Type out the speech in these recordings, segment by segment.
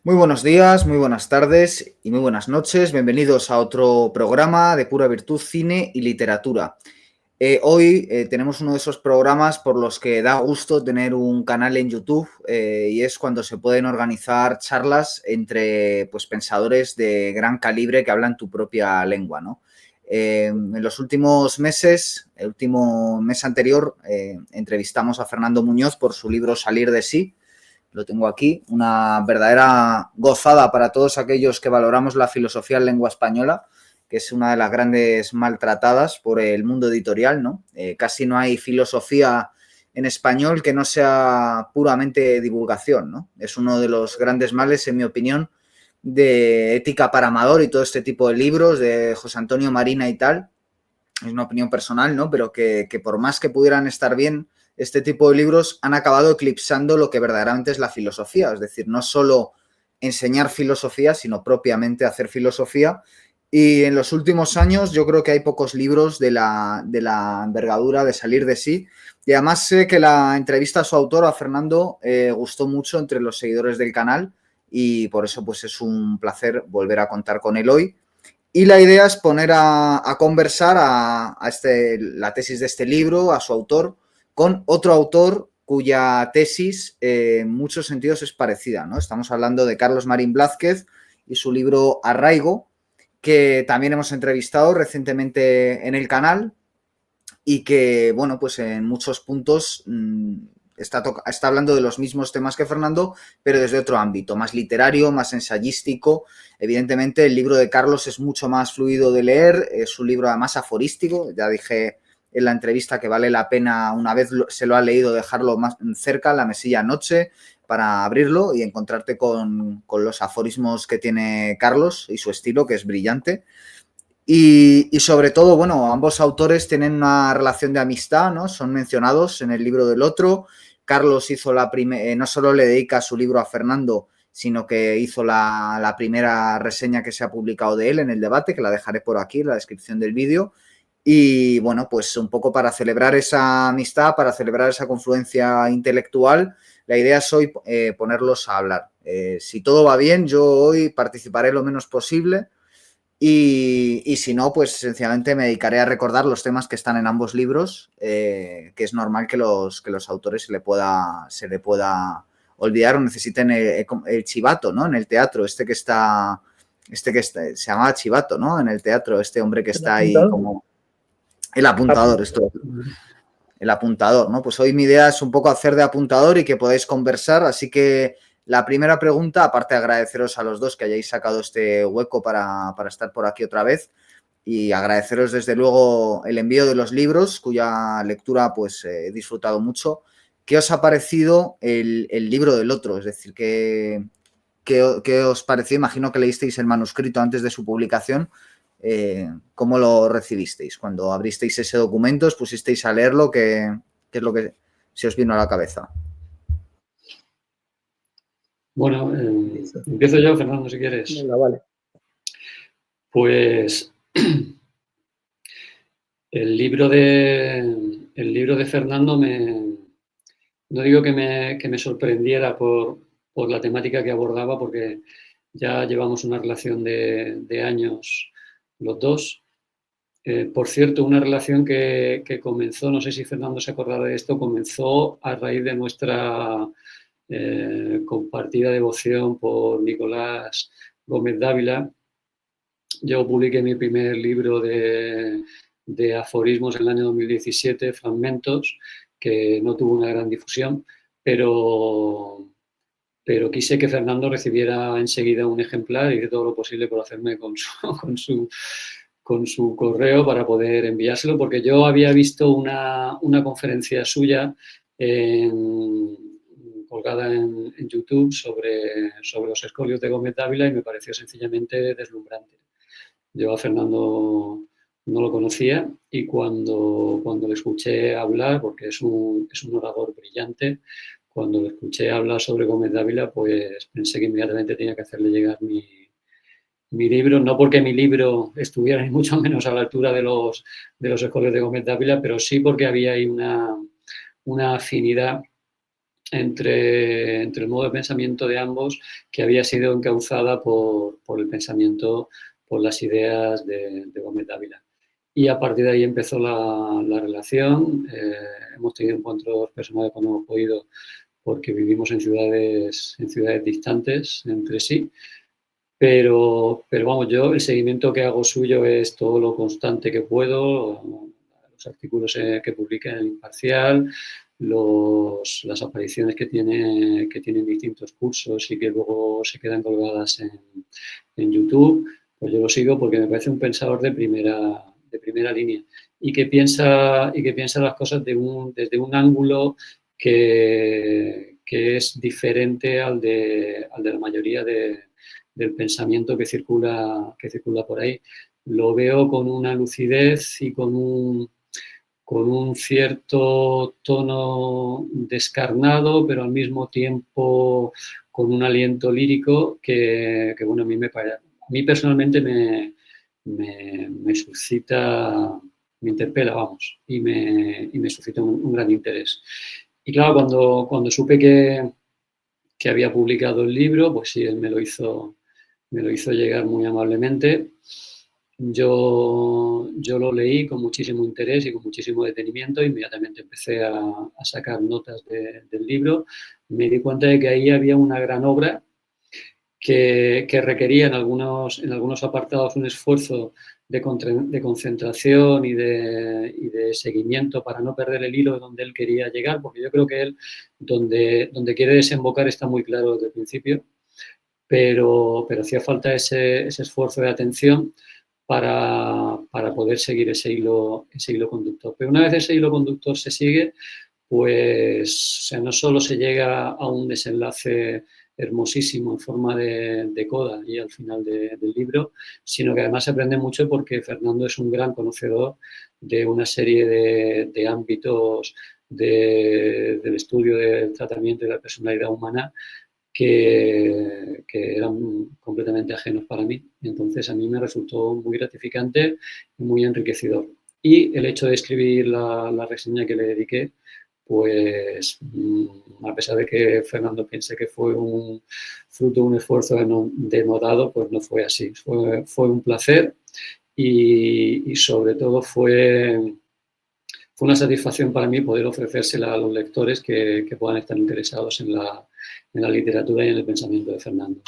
Muy buenos días, muy buenas tardes y muy buenas noches. Bienvenidos a otro programa de Pura Virtud, Cine y Literatura. Hoy tenemos uno de esos programas por los que da gusto tener un canal en YouTube y es cuando se pueden organizar charlas entre pensadores de gran calibre que hablan tu propia lengua, ¿no? En los últimos meses, el último mes anterior, entrevistamos a Fernando Muñoz por su libro Salir de sí. Lo tengo aquí, una verdadera gozada para todos aquellos que valoramos la filosofía en lengua española, que es una de las grandes maltratadas por el mundo editorial, ¿no? Casi no hay filosofía en español que no sea puramente divulgación, ¿no? Es uno de los grandes males, en mi opinión, de Ética para Amador y todo este tipo de libros de José Antonio Marina y tal. Es una opinión personal, ¿no? Pero que por más que pudieran estar bien, este tipo de libros han acabado eclipsando lo que verdaderamente es la filosofía. Es decir, no solo enseñar filosofía, sino propiamente hacer filosofía. Y en los últimos años yo creo que hay pocos libros de la envergadura de Salir de sí. Y además sé que la entrevista a su autor, a Fernando, gustó mucho entre los seguidores del canal y por eso pues es un placer volver a contar con él hoy. Y la idea es poner a conversar la tesis de este libro, a su autor, con otro autor cuya tesis en muchos sentidos es parecida, ¿no? Estamos hablando de Carlos Marín Blázquez y su libro Arraigo, que también hemos entrevistado recientemente en el canal y que, bueno, pues en muchos puntos está hablando de los mismos temas que Fernando, pero desde otro ámbito, más literario, más ensayístico. Evidentemente, el libro de Carlos es mucho más fluido de leer, es un libro además aforístico. Ya dije en la entrevista que vale la pena, una vez se lo ha leído, dejarlo más cerca, en la mesilla noche, para abrirlo y encontrarte con los aforismos que tiene Carlos y su estilo, que es brillante. Y sobre todo, bueno, ambos autores tienen una relación de amistad, ¿no? Son mencionados en el libro del otro. Carlos hizo no solo le dedica su libro a Fernando, sino que hizo la primera reseña que se ha publicado de él en el debate, que la dejaré por aquí, en la descripción del vídeo. Y bueno, pues un poco para celebrar esa amistad, para celebrar esa confluencia intelectual, la idea es hoy ponerlos a hablar. Si todo va bien, yo hoy participaré lo menos posible. Y si no, pues sencillamente me dedicaré a recordar los temas que están en ambos libros, que es normal que los autores se le pueda olvidar o necesiten el chivato, ¿no? En el teatro, se llama chivato, ¿no? En el teatro, este hombre que está ahí como el apuntador, el apuntador, ¿no? Pues hoy mi idea es un poco hacer de apuntador y que podáis conversar, así que la primera pregunta, aparte de agradeceros a los dos que hayáis sacado este hueco para estar por aquí otra vez y agradeceros desde luego el envío de los libros, cuya lectura pues he disfrutado mucho. ¿Qué os ha parecido el libro del otro? Es decir, ¿qué os pareció? Imagino que leísteis el manuscrito antes de su publicación. ¿Cómo lo recibisteis? Cuando abristeis ese documento, os pusisteis a leerlo, ¿qué es lo que se os vino a la cabeza? Bueno, empiezo yo, Fernando, si quieres. Venga, vale. Pues el libro de Fernando no digo que me sorprendiera por la temática que abordaba, porque ya llevamos una relación de años los dos. Por cierto, una relación que comenzó, no sé si Fernando se acordará de esto, comenzó a raíz de nuestra compartida devoción por Nicolás Gómez Dávila. Yo publiqué mi primer libro de aforismos en el año 2017, Fragmentos, que no tuvo una gran difusión, pero quise que Fernando recibiera enseguida un ejemplar y hice todo lo posible por hacerme con su correo para poder enviárselo, porque yo había visto una conferencia suya colgada en YouTube sobre los escolios de Gómez Dávila y me pareció sencillamente deslumbrante. Yo a Fernando no lo conocía y cuando le escuché hablar, porque es un orador brillante, cuando le escuché hablar sobre Gómez Dávila, pues pensé que inmediatamente tenía que hacerle llegar mi libro, no porque mi libro estuviera ni mucho menos a la altura de los escolios de Gómez Dávila, pero sí porque había ahí una afinidad entre el modo de pensamiento de ambos, que había sido encauzada por el pensamiento, por las ideas de Gómez Dávila. Y a partir de ahí empezó la relación. Hemos tenido encuentros personales cuando hemos podido, porque vivimos en ciudades distantes entre sí. Pero vamos, yo el seguimiento que hago suyo es todo lo constante que puedo, los artículos que publica en el Imparcial, las apariciones que tiene en distintos cursos y que luego se quedan colgadas en YouTube, pues yo lo sigo porque me parece un pensador de primera línea y que piensa las cosas desde un ángulo que es diferente al de la mayoría del pensamiento que circula por ahí. Lo veo con una lucidez y con un cierto tono descarnado, pero al mismo tiempo con un aliento lírico que bueno, a mí personalmente me suscita, me interpela, vamos, y me suscita un gran interés. Y claro, cuando supe que había publicado el libro, pues sí, él me lo hizo llegar muy amablemente. Yo lo leí con muchísimo interés y con muchísimo detenimiento. Inmediatamente empecé a sacar notas del libro. Me di cuenta de que ahí había una gran obra que requería en algunos apartados un esfuerzo de concentración y de seguimiento para no perder el hilo de donde él quería llegar, porque yo creo que él, donde quiere desembocar, está muy claro desde el principio, pero hacía falta ese esfuerzo de atención para poder seguir ese hilo conductor. Pero una vez ese hilo conductor se sigue, pues o sea, no solo se llega a un desenlace hermosísimo en forma de coda y al final del libro, sino que además se aprende mucho porque Fernando es un gran conocedor de una serie de ámbitos del estudio del tratamiento de la personalidad humana que eran completamente ajenos para mí. Y entonces a mí me resultó muy gratificante y muy enriquecedor. Y el hecho de escribir la reseña que le dediqué, pues a pesar de que Fernando piense que fue un fruto de un esfuerzo denodado, pues no fue así. Fue un placer y sobre todo fue una satisfacción para mí poder ofrecérsela a los lectores que puedan estar interesados en la literatura y en el pensamiento de Fernando.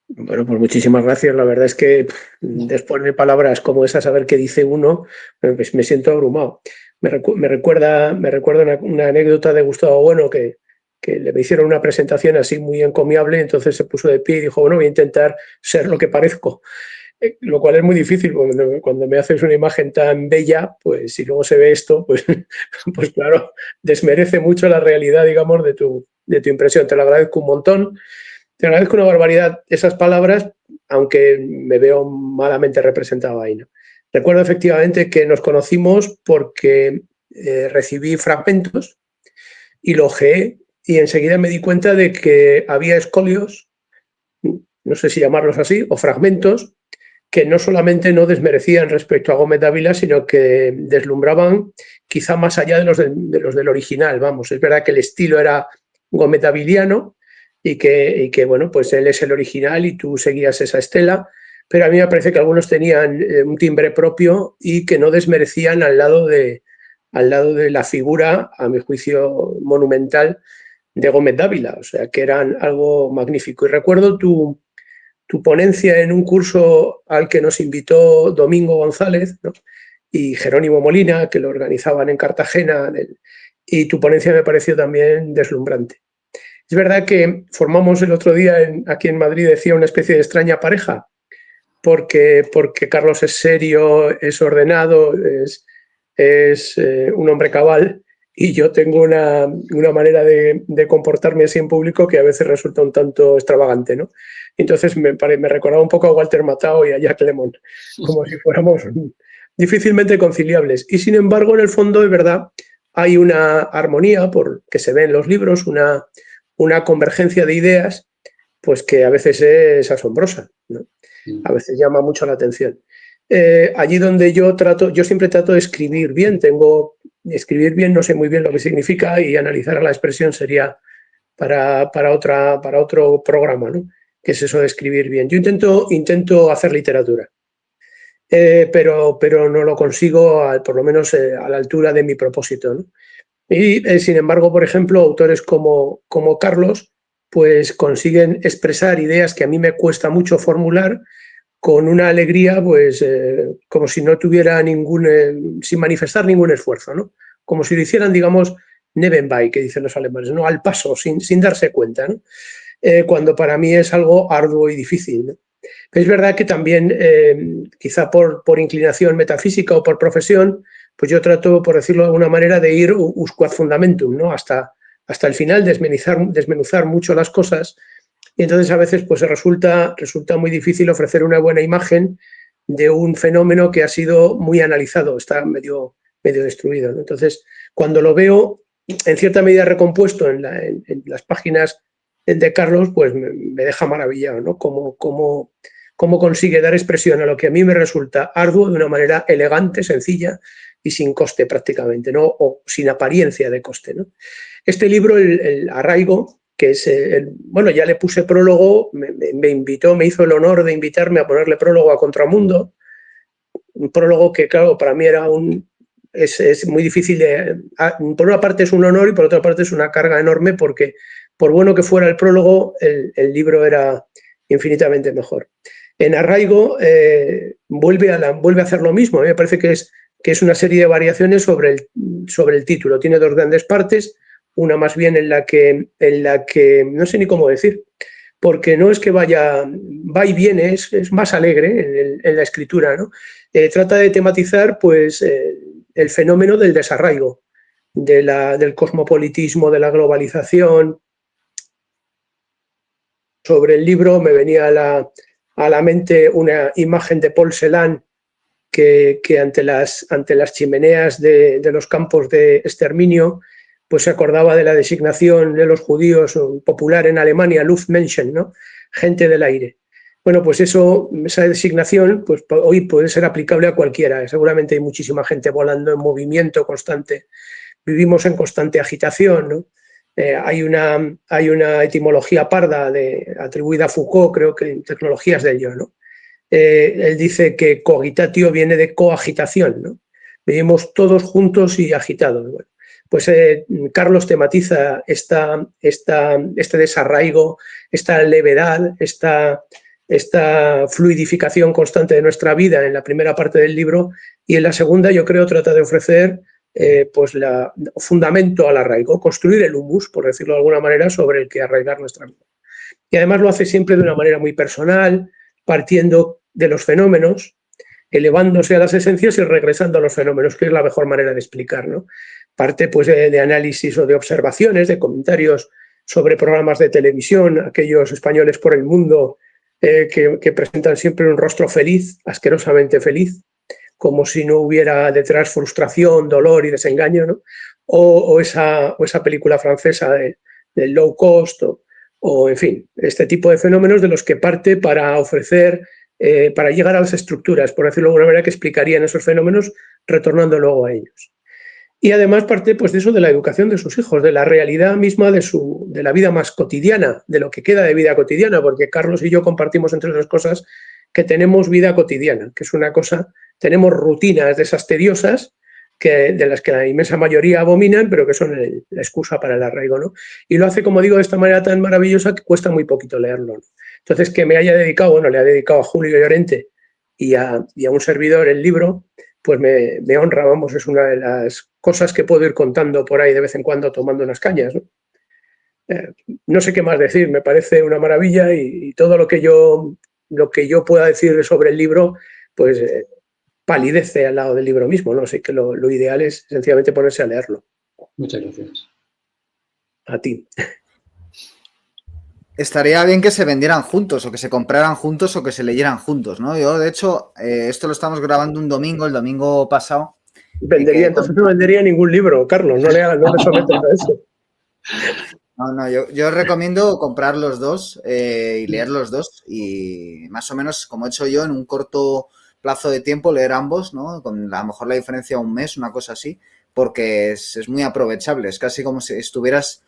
Bueno, pues muchísimas gracias. La verdad es que después de palabras como esas, a ver qué dice uno, pues me siento abrumado. Me recuerda una anécdota de Gustavo Bueno que le hicieron una presentación así muy encomiable, entonces se puso de pie y dijo, bueno, voy a intentar ser lo que parezco. Lo cual es muy difícil, cuando me haces una imagen tan bella, pues si luego se ve esto, pues claro, desmerece mucho la realidad, digamos, de tu impresión. Te lo agradezco un montón. Te agradezco una barbaridad esas palabras, aunque me veo malamente representado ahí, ¿no? Recuerdo efectivamente que nos conocimos porque recibí fragmentos y lo ojeé y enseguida me di cuenta de que había escolios, no sé si llamarlos así, o fragmentos, que no solamente no desmerecían respecto a Gómez Dávila, sino que deslumbraban quizá más allá de los del original. Vamos, es verdad que el estilo era Gómez Daviliano y que bueno, pues él es el original y tú seguías esa estela, pero a mí me parece que algunos tenían un timbre propio y que no desmerecían al lado de la figura, a mi juicio, monumental de Gómez Dávila, o sea, que eran algo magnífico. Y recuerdo tu ponencia en un curso al que nos invitó Domingo González, ¿no? Y Jerónimo Molina, que lo organizaban en Cartagena, y tu ponencia me pareció también deslumbrante. Es verdad que formamos el otro día aquí en Madrid, decía, una especie de extraña pareja, porque Carlos es serio, es ordenado, es un hombre cabal, y yo tengo una manera de comportarme así en público que a veces resulta un tanto extravagante, ¿no? Entonces me recordaba un poco a Walter Matthau y a Jack Lemmon, como si fuéramos difícilmente conciliables. Y sin embargo, en el fondo, es verdad, hay una armonía que se ve en los libros, una convergencia de ideas, pues que a veces es asombrosa, ¿no? A veces llama mucho la atención. allí donde yo siempre trato de escribir bien. Escribir bien, no sé muy bien lo que significa, y analizar la expresión sería para otro programa, ¿no? ¿Qué es eso de escribir bien? Yo intento hacer literatura, pero no lo consigo, por lo menos a la altura de mi propósito, ¿no? Y sin embargo, por ejemplo, autores como Carlos, pues consiguen expresar ideas que a mí me cuesta mucho formular con una alegría, pues como si no tuviera sin manifestar ningún esfuerzo, ¿no? Como si lo hicieran, digamos, nebenbei, que dicen los alemanes, ¿no? Al paso, sin darse cuenta, ¿no? Cuando para mí es algo arduo y difícil, ¿no? Es verdad que también, quizá por inclinación metafísica o por profesión, pues yo trato, por decirlo de alguna manera, de ir usque ad fundamentum, ¿no? Hasta el final, desmenuzar mucho las cosas, y entonces a veces pues resulta muy difícil ofrecer una buena imagen de un fenómeno que ha sido muy analizado, está medio destruido, ¿no? Entonces, cuando lo veo en cierta medida recompuesto en las páginas de Carlos, pues me deja maravillado, ¿no? Cómo consigue dar expresión a lo que a mí me resulta arduo de una manera elegante, sencilla y sin coste prácticamente, ¿no? O sin apariencia de coste, ¿no? Este libro, el Arraigo, que es, bueno, ya le puse prólogo, me hizo el honor de invitarme a ponerle prólogo a Contramundo, un prólogo que, claro, para mí es muy difícil por una parte es un honor y por otra parte es una carga enorme, porque por bueno que fuera el prólogo, el libro era infinitamente mejor. En Arraigo vuelve a hacer lo mismo. A mí me parece que es una serie de variaciones sobre el título. Tiene dos grandes partes, una más bien en la que no sé ni cómo decir, porque no es que va y viene, es más alegre en la escritura, ¿no? Trata de tematizar, pues, el fenómeno del desarraigo, del cosmopolitismo, de la globalización. Sobre el libro me venía a la mente una imagen de Paul Celan, que ante las chimeneas de los campos de exterminio, pues se acordaba de la designación de los judíos popular en Alemania, Luftmenschen, ¿no? Gente del aire. Bueno, pues esa designación, pues hoy puede ser aplicable a cualquiera. Seguramente hay muchísima gente volando en movimiento constante. Vivimos en constante agitación, ¿no? Hay una etimología parda atribuida a Foucault, creo que en Tecnologías de ello, ¿no? Él dice que cogitatio viene de coagitación, ¿no? Vivimos todos juntos y agitados. Bueno, pues Carlos tematiza este desarraigo, esta levedad, esta fluidificación constante de nuestra vida en la primera parte del libro, y en la segunda, yo creo, trata de ofrecer pues fundamento al arraigo, construir el humus, por decirlo de alguna manera, sobre el que arraigar nuestra vida. Y además lo hace siempre de una manera muy personal, partiendo de los fenómenos, elevándose a las esencias y regresando a los fenómenos, que es la mejor manera de explicar, ¿no? Parte pues de análisis o de observaciones, de comentarios sobre programas de televisión, aquellos españoles por el mundo que presentan siempre un rostro feliz, asquerosamente feliz, como si no hubiera detrás frustración, dolor y desengaño, ¿no? O esa película francesa del low cost, o, en fin, este tipo de fenómenos de los que parte para ofrecer, para llegar a las estructuras, por decirlo de alguna manera, que explicarían esos fenómenos, retornando luego a ellos. Y además parte, pues, de eso, de la educación de sus hijos, de la realidad misma de la vida más cotidiana, de lo que queda de vida cotidiana, porque Carlos y yo compartimos, entre otras cosas, que tenemos vida cotidiana, que es una cosa, tenemos rutinas de esas tediosas, de las que la inmensa mayoría abominan, pero que son la excusa para el arraigo, ¿no? Y lo hace, como digo, de esta manera tan maravillosa que cuesta muy poquito leerlo, ¿no? Entonces, que me haya dedicado, bueno, le ha dedicado a Julio Llorente y a un servidor el libro, pues me honra, vamos, es una de las cosas que puedo ir contando por ahí de vez en cuando tomando unas cañas, ¿no? No sé qué más decir, me parece una maravilla, y todo lo que yo pueda decir sobre el libro, pues palidece al lado del libro mismo, ¿no? Así que lo ideal es sencillamente ponerse a leerlo. Muchas gracias. A ti. Estaría bien que se vendieran juntos, o que se compraran juntos, o que se leyeran juntos, ¿no? Yo, de hecho, esto lo estamos grabando un domingo, el domingo pasado. Entonces no vendería ningún libro, Carlos, no le sometas a eso. No, yo recomiendo comprar los dos y leer los dos, y más o menos, como he hecho yo, en un corto plazo de tiempo leer ambos, ¿no? Con a lo mejor la diferencia de un mes, una cosa así, porque es muy aprovechable. Es casi como si estuvieras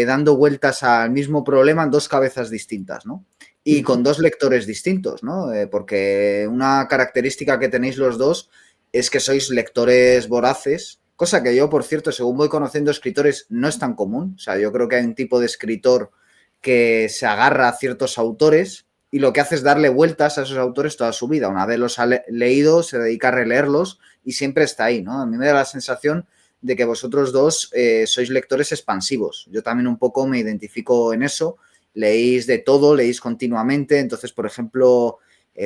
dando vueltas al mismo problema en dos cabezas distintas, ¿no? Y con dos lectores distintos, ¿no? Porque una característica que tenéis los dos es que sois lectores voraces, cosa que yo, por cierto, según voy conociendo escritores, no es tan común. O sea, yo creo que hay un tipo de escritor que se agarra a ciertos autores y lo que hace es darle vueltas a esos autores toda su vida. Una vez los ha leído, se dedica a releerlos y siempre está ahí, ¿no? A mí me da la sensación de que vosotros dos sois lectores expansivos. Yo también un poco me identifico en eso. Leéis de todo, leéis continuamente. Entonces, por ejemplo,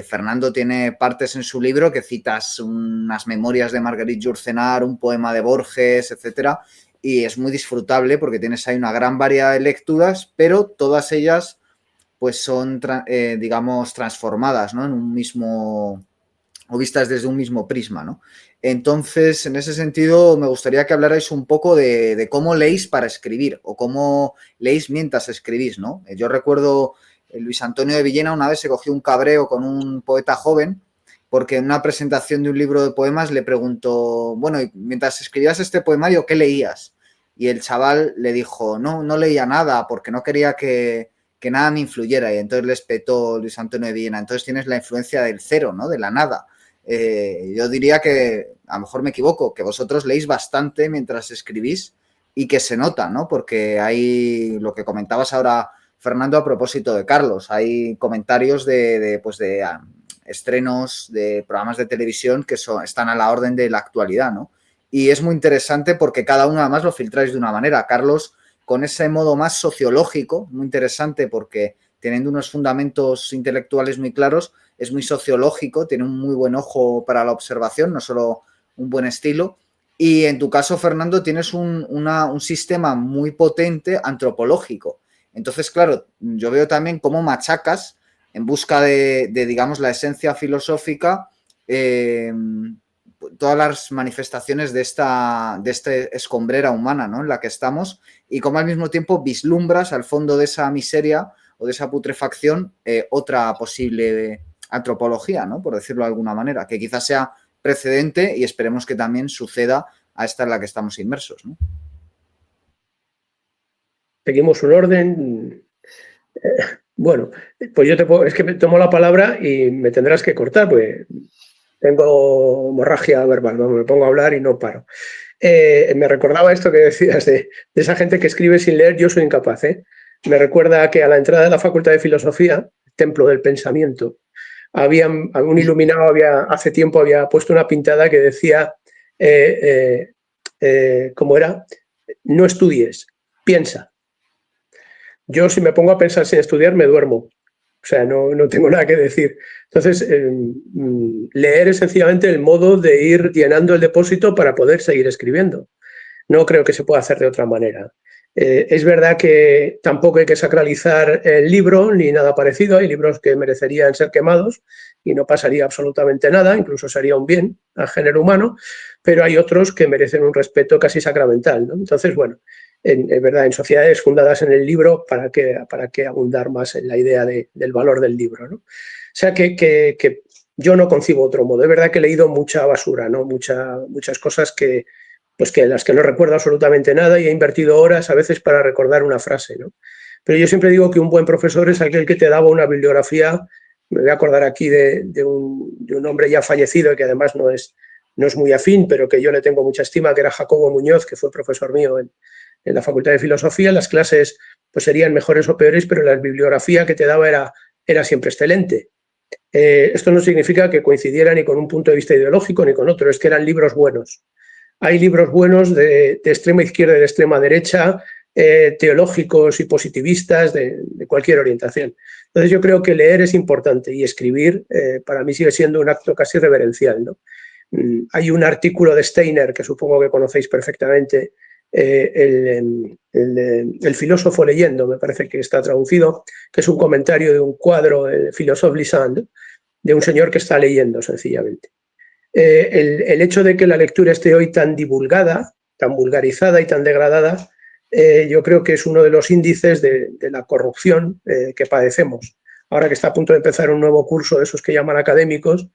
Fernando tiene partes en su libro que citas unas memorias de Marguerite Yourcenar, un poema de Borges, etcétera, y es muy disfrutable porque tienes ahí una gran variedad de lecturas, pero todas ellas pues son, digamos, transformadas, ¿no? En un mismo, o vistas desde un mismo prisma, ¿no? Entonces, en ese sentido, me gustaría que hablarais un poco de cómo leéis para escribir o cómo leéis mientras escribís, ¿no? Yo recuerdo Luis Antonio de Villena una vez se cogió un cabreo con un poeta joven porque en una presentación de un libro de poemas le preguntó, bueno, mientras escribías este poemario, ¿qué leías? Y el chaval le dijo, no leía nada porque no quería que nada me influyera, y entonces le espetó Luis Antonio de Villena. Entonces tienes la influencia del cero, ¿no? De la nada. Yo diría que, a lo mejor me equivoco, que vosotros leéis bastante mientras escribís y que se nota, ¿no? Porque hay lo que comentabas ahora, Fernando, a propósito de Carlos, hay comentarios de estrenos de programas de televisión que están a la orden de la actualidad, ¿no? Y es muy interesante porque cada uno además lo filtráis de una manera. Carlos, con ese modo más sociológico, muy interesante porque teniendo unos fundamentos intelectuales muy claros, es muy sociológico, tiene un muy buen ojo para la observación, no solo un buen estilo. Y en tu caso, Fernando, tienes un sistema muy potente antropológico. Entonces, claro, yo veo también cómo machacas en busca de digamos, la esencia filosófica, todas las manifestaciones de esta escombrera humana, ¿no? En la que estamos, y cómo al mismo tiempo vislumbras al fondo de esa miseria o de esa putrefacción otra posible antropología, ¿no? Por decirlo de alguna manera, que quizás sea precedente y esperemos que también suceda a esta en la que estamos inmersos, ¿no? Seguimos un orden. Bueno, pues yo es que me tomo la palabra y me tendrás que cortar, pues tengo hemorragia verbal, me pongo a hablar y no paro. Me recordaba esto que decías de esa gente que escribe sin leer, yo soy incapaz, ¿eh? Me recuerda que a la entrada de la Facultad de Filosofía, Templo del Pensamiento, un iluminado hace tiempo había puesto una pintada que decía, ¿cómo era? No estudies, piensa. Yo si me pongo a pensar sin estudiar me duermo. O sea, no tengo nada que decir. Entonces, leer es sencillamente el modo de ir llenando el depósito para poder seguir escribiendo. No creo que se pueda hacer de otra manera. Es verdad que tampoco hay que sacralizar el libro ni nada parecido. Hay libros que merecerían ser quemados y no pasaría absolutamente nada, incluso sería un bien al género humano, pero hay otros que merecen un respeto casi sacramental, ¿no? Entonces, bueno, es verdad, en sociedades fundadas en el libro, ¿para qué abundar más en la idea del valor del libro, ¿no? O sea que yo no concibo otro modo. Es verdad que he leído mucha basura, ¿no? Muchas cosas que las que no recuerdo absolutamente nada y he invertido horas a veces para recordar una frase, ¿no? Pero yo siempre digo que un buen profesor es aquel que te daba una bibliografía. Me voy a acordar aquí de un hombre ya fallecido que además no es muy afín, pero que yo le tengo mucha estima, que era Jacobo Muñoz, que fue profesor mío en la Facultad de Filosofía. Las clases pues serían mejores o peores, pero la bibliografía que te daba era siempre excelente. Esto no significa que coincidiera ni con un punto de vista ideológico ni con otro, es que eran libros buenos. Hay libros buenos de extrema izquierda y de extrema derecha, teológicos y positivistas, de cualquier orientación. Entonces yo creo que leer es importante y escribir para mí sigue siendo un acto casi reverencial, ¿no? Hay un artículo de Steiner que supongo que conocéis perfectamente, el filósofo leyendo, me parece que está traducido, que es un comentario de un cuadro, el Philosophe lisant, de un señor que está leyendo sencillamente. El hecho de que la lectura esté hoy tan divulgada, tan vulgarizada y tan degradada, yo creo que es uno de los índices de la corrupción que padecemos. Ahora que está a punto de empezar un nuevo curso de esos que llaman académicos,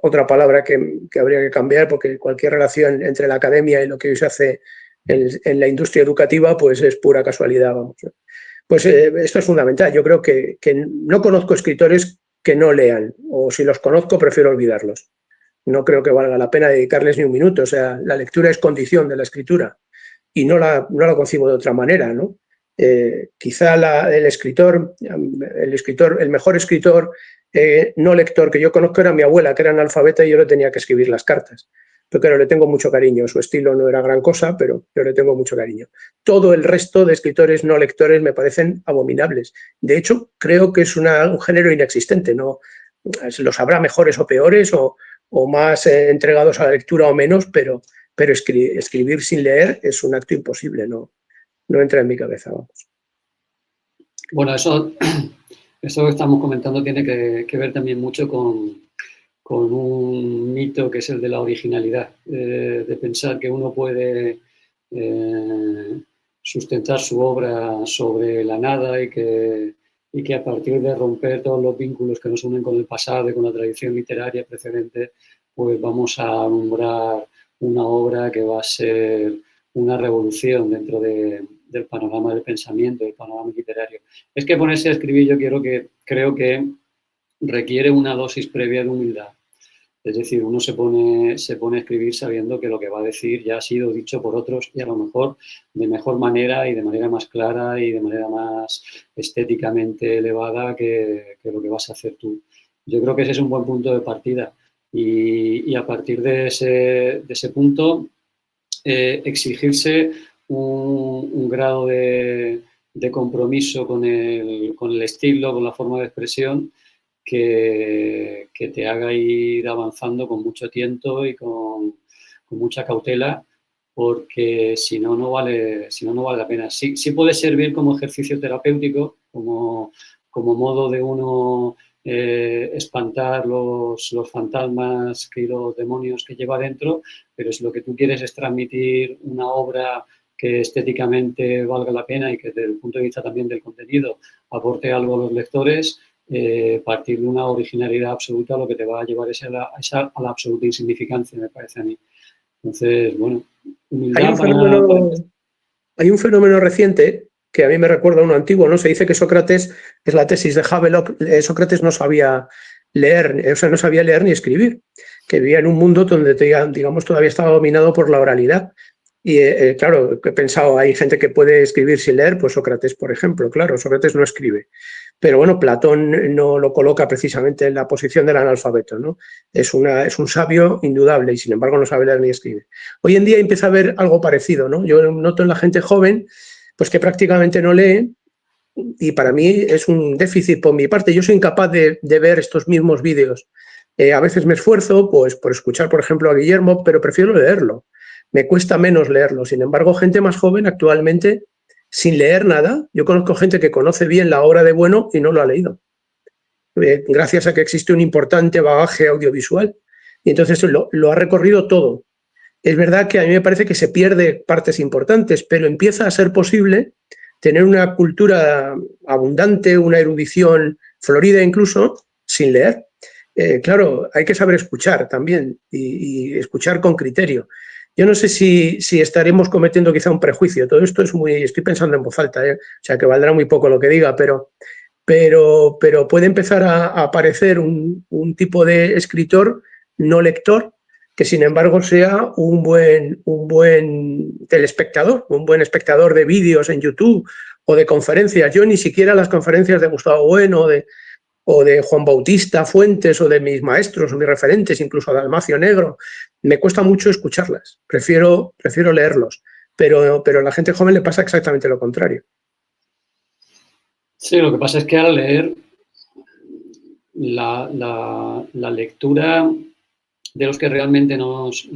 otra palabra que habría que cambiar, porque cualquier relación entre la academia y lo que hoy se hace en la industria educativa pues es pura casualidad, vamos. Pues esto es fundamental. Yo creo que no conozco escritores que no lean, o si los conozco prefiero olvidarlos. No creo que valga la pena dedicarles ni un minuto. O sea, la lectura es condición de la escritura y no la concibo de otra manera, ¿no? Quizá el mejor escritor no lector que yo conozco era mi abuela, que era analfabeta y yo le tenía que escribir las cartas. Pero claro, le tengo mucho cariño. Su estilo no era gran cosa, pero yo le tengo mucho cariño. Todo el resto de escritores no lectores me parecen abominables. De hecho, creo que es un género inexistente. ¿No? Los habrá mejores o peores o más entregados a la lectura o menos, pero escribir sin leer es un acto imposible, no entra en mi cabeza. Vamos. Bueno, eso que estamos comentando tiene que ver también mucho con un mito que es el de la originalidad, de pensar que uno puede sustentar su obra sobre la nada y que a partir de romper todos los vínculos que nos unen con el pasado y con la tradición literaria precedente, pues vamos a nombrar una obra que va a ser una revolución dentro del panorama del pensamiento, del panorama literario. Es que ponerse a escribir creo que requiere una dosis previa de humildad. Es decir, uno se pone a escribir sabiendo que lo que va a decir ya ha sido dicho por otros y a lo mejor de mejor manera y de manera más clara y de manera más estéticamente elevada que lo que vas a hacer tú. Yo creo que ese es un buen punto de partida y a partir de ese punto exigirse un grado de compromiso con el estilo, con la forma de expresión que te haga ir avanzando con mucho tiento y con mucha cautela, porque si no, no vale la pena. Sí puede servir como ejercicio terapéutico, como modo de uno espantar los fantasmas y los demonios que lleva dentro, pero si lo que tú quieres es transmitir una obra que estéticamente valga la pena y que desde el punto de vista también del contenido aporte algo a los lectores, partir de una originalidad absoluta lo que te va a llevar es a la absoluta insignificancia, me parece a mí. Entonces, bueno, humildad hay un fenómeno reciente que a mí me recuerda a uno antiguo, ¿no? Se dice que Sócrates, es la tesis de Havelock, Sócrates no sabía leer, o sea, no sabía leer ni escribir, que vivía en un mundo donde, digamos, todavía estaba dominado por la oralidad. Y claro, he pensado, hay gente que puede escribir sin leer, pues Sócrates, por ejemplo, claro, Sócrates no escribe. Pero bueno, Platón no lo coloca precisamente en la posición del analfabeto, ¿no? Es un sabio indudable y sin embargo no sabe leer ni escribir. Hoy en día empieza a haber algo parecido, ¿no? Yo noto en la gente joven pues que prácticamente no lee y para mí es un déficit por mi parte. Yo soy incapaz de ver estos mismos vídeos. A veces me esfuerzo pues por escuchar, por ejemplo, a Guillermo, pero prefiero leerlo. Me cuesta menos leerlo. Sin embargo, gente más joven actualmente, sin leer nada, yo conozco gente que conoce bien la obra de Bueno y no lo ha leído. Gracias a que existe un importante bagaje audiovisual. Y entonces lo ha recorrido todo. Es verdad que a mí me parece que se pierde partes importantes, pero empieza a ser posible tener una cultura abundante, una erudición florida incluso, sin leer. Claro, hay que saber escuchar también y escuchar con criterio. Yo no sé si estaremos cometiendo quizá un prejuicio. Todo esto estoy pensando en voz alta, o sea que valdrá muy poco lo que diga, pero puede empezar a aparecer un tipo de escritor no lector que sin embargo sea un buen telespectador, un buen espectador de vídeos en YouTube o de conferencias. Yo ni siquiera las conferencias de Gustavo Bueno o de Juan Bautista Fuentes o de mis maestros o mis referentes, incluso a Dalmacio Negro, me cuesta mucho escucharlas, prefiero leerlos, pero a la gente joven le pasa exactamente lo contrario. Sí, lo que pasa es que al leer la lectura de los que realmente nos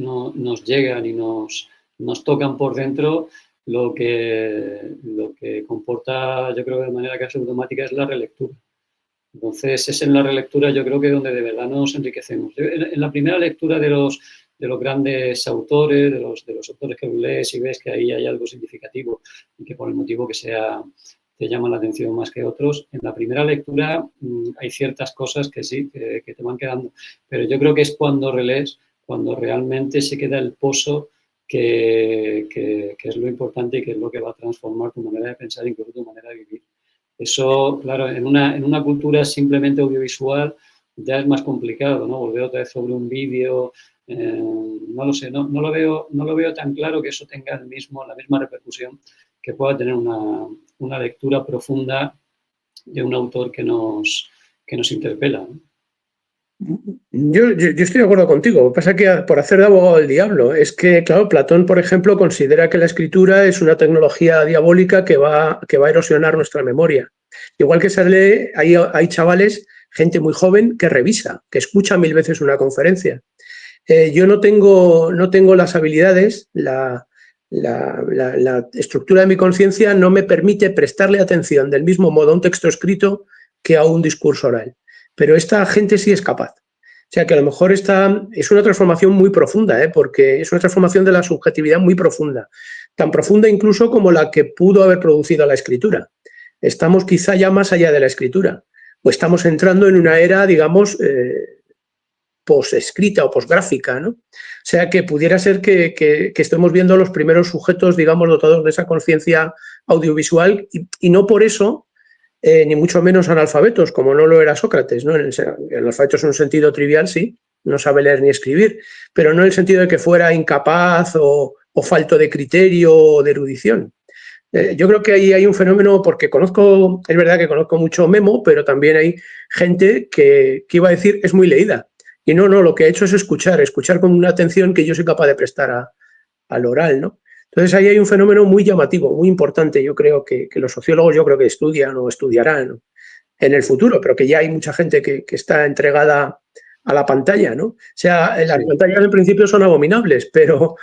llegan y nos tocan por dentro, lo que comporta, yo creo, de manera casi automática es la relectura. Entonces, es en la relectura, yo creo que donde de verdad nos enriquecemos. En la primera lectura de los grandes autores, de los autores que lees y ves que ahí hay algo significativo y que por el motivo que sea llaman la atención más que otros. En la primera lectura hay ciertas cosas que sí, que te van quedando, pero yo creo que es cuando relees, cuando realmente se queda el pozo que es lo importante y que es lo que va a transformar tu manera de pensar, incluso tu manera de vivir. Eso, claro, en una cultura simplemente audiovisual ya es más complicado, ¿no? Volver otra vez sobre un vídeo, no lo sé, no lo veo tan claro que eso tenga la misma repercusión que pueda tener una lectura profunda de un autor que nos interpela, ¿no? Yo estoy de acuerdo contigo. Lo que pasa es que, por hacer de abogado del diablo, es que, claro, Platón, por ejemplo, considera que la escritura es una tecnología diabólica que va a erosionar nuestra memoria. Igual que se lee, hay chavales, gente muy joven, que revisa, que escucha 1000 veces una conferencia. Yo no tengo las habilidades, la estructura de mi conciencia no me permite prestarle atención del mismo modo a un texto escrito que a un discurso oral. Pero esta gente sí es capaz. O sea que a lo mejor es una transformación muy profunda, porque es una transformación de la subjetividad muy profunda. Tan profunda incluso como la que pudo haber producido la escritura. Estamos quizá ya más allá de la escritura. O estamos entrando en una era, digamos, posescrita o posgráfica, ¿no? O sea que pudiera ser que estemos viendo los primeros sujetos, digamos, dotados de esa conciencia audiovisual y no por eso ni mucho menos analfabetos, como no lo era Sócrates, ¿no? El analfabeto es un sentido trivial, sí, no sabe leer ni escribir, pero no en el sentido de que fuera incapaz o falto de criterio o de erudición. Yo creo que ahí hay un fenómeno, porque es verdad que conozco mucho Memo, pero también hay gente que iba a decir es muy leída. Y no, lo que he hecho es escuchar con una atención que yo soy capaz de prestar al oral, ¿no? Entonces ahí hay un fenómeno muy llamativo, muy importante. Yo creo que los sociólogos que estudian o estudiarán, ¿no?, en el futuro, pero que ya hay mucha gente que está entregada a la pantalla, ¿no? O sea, las pantallas en principio son abominables, pero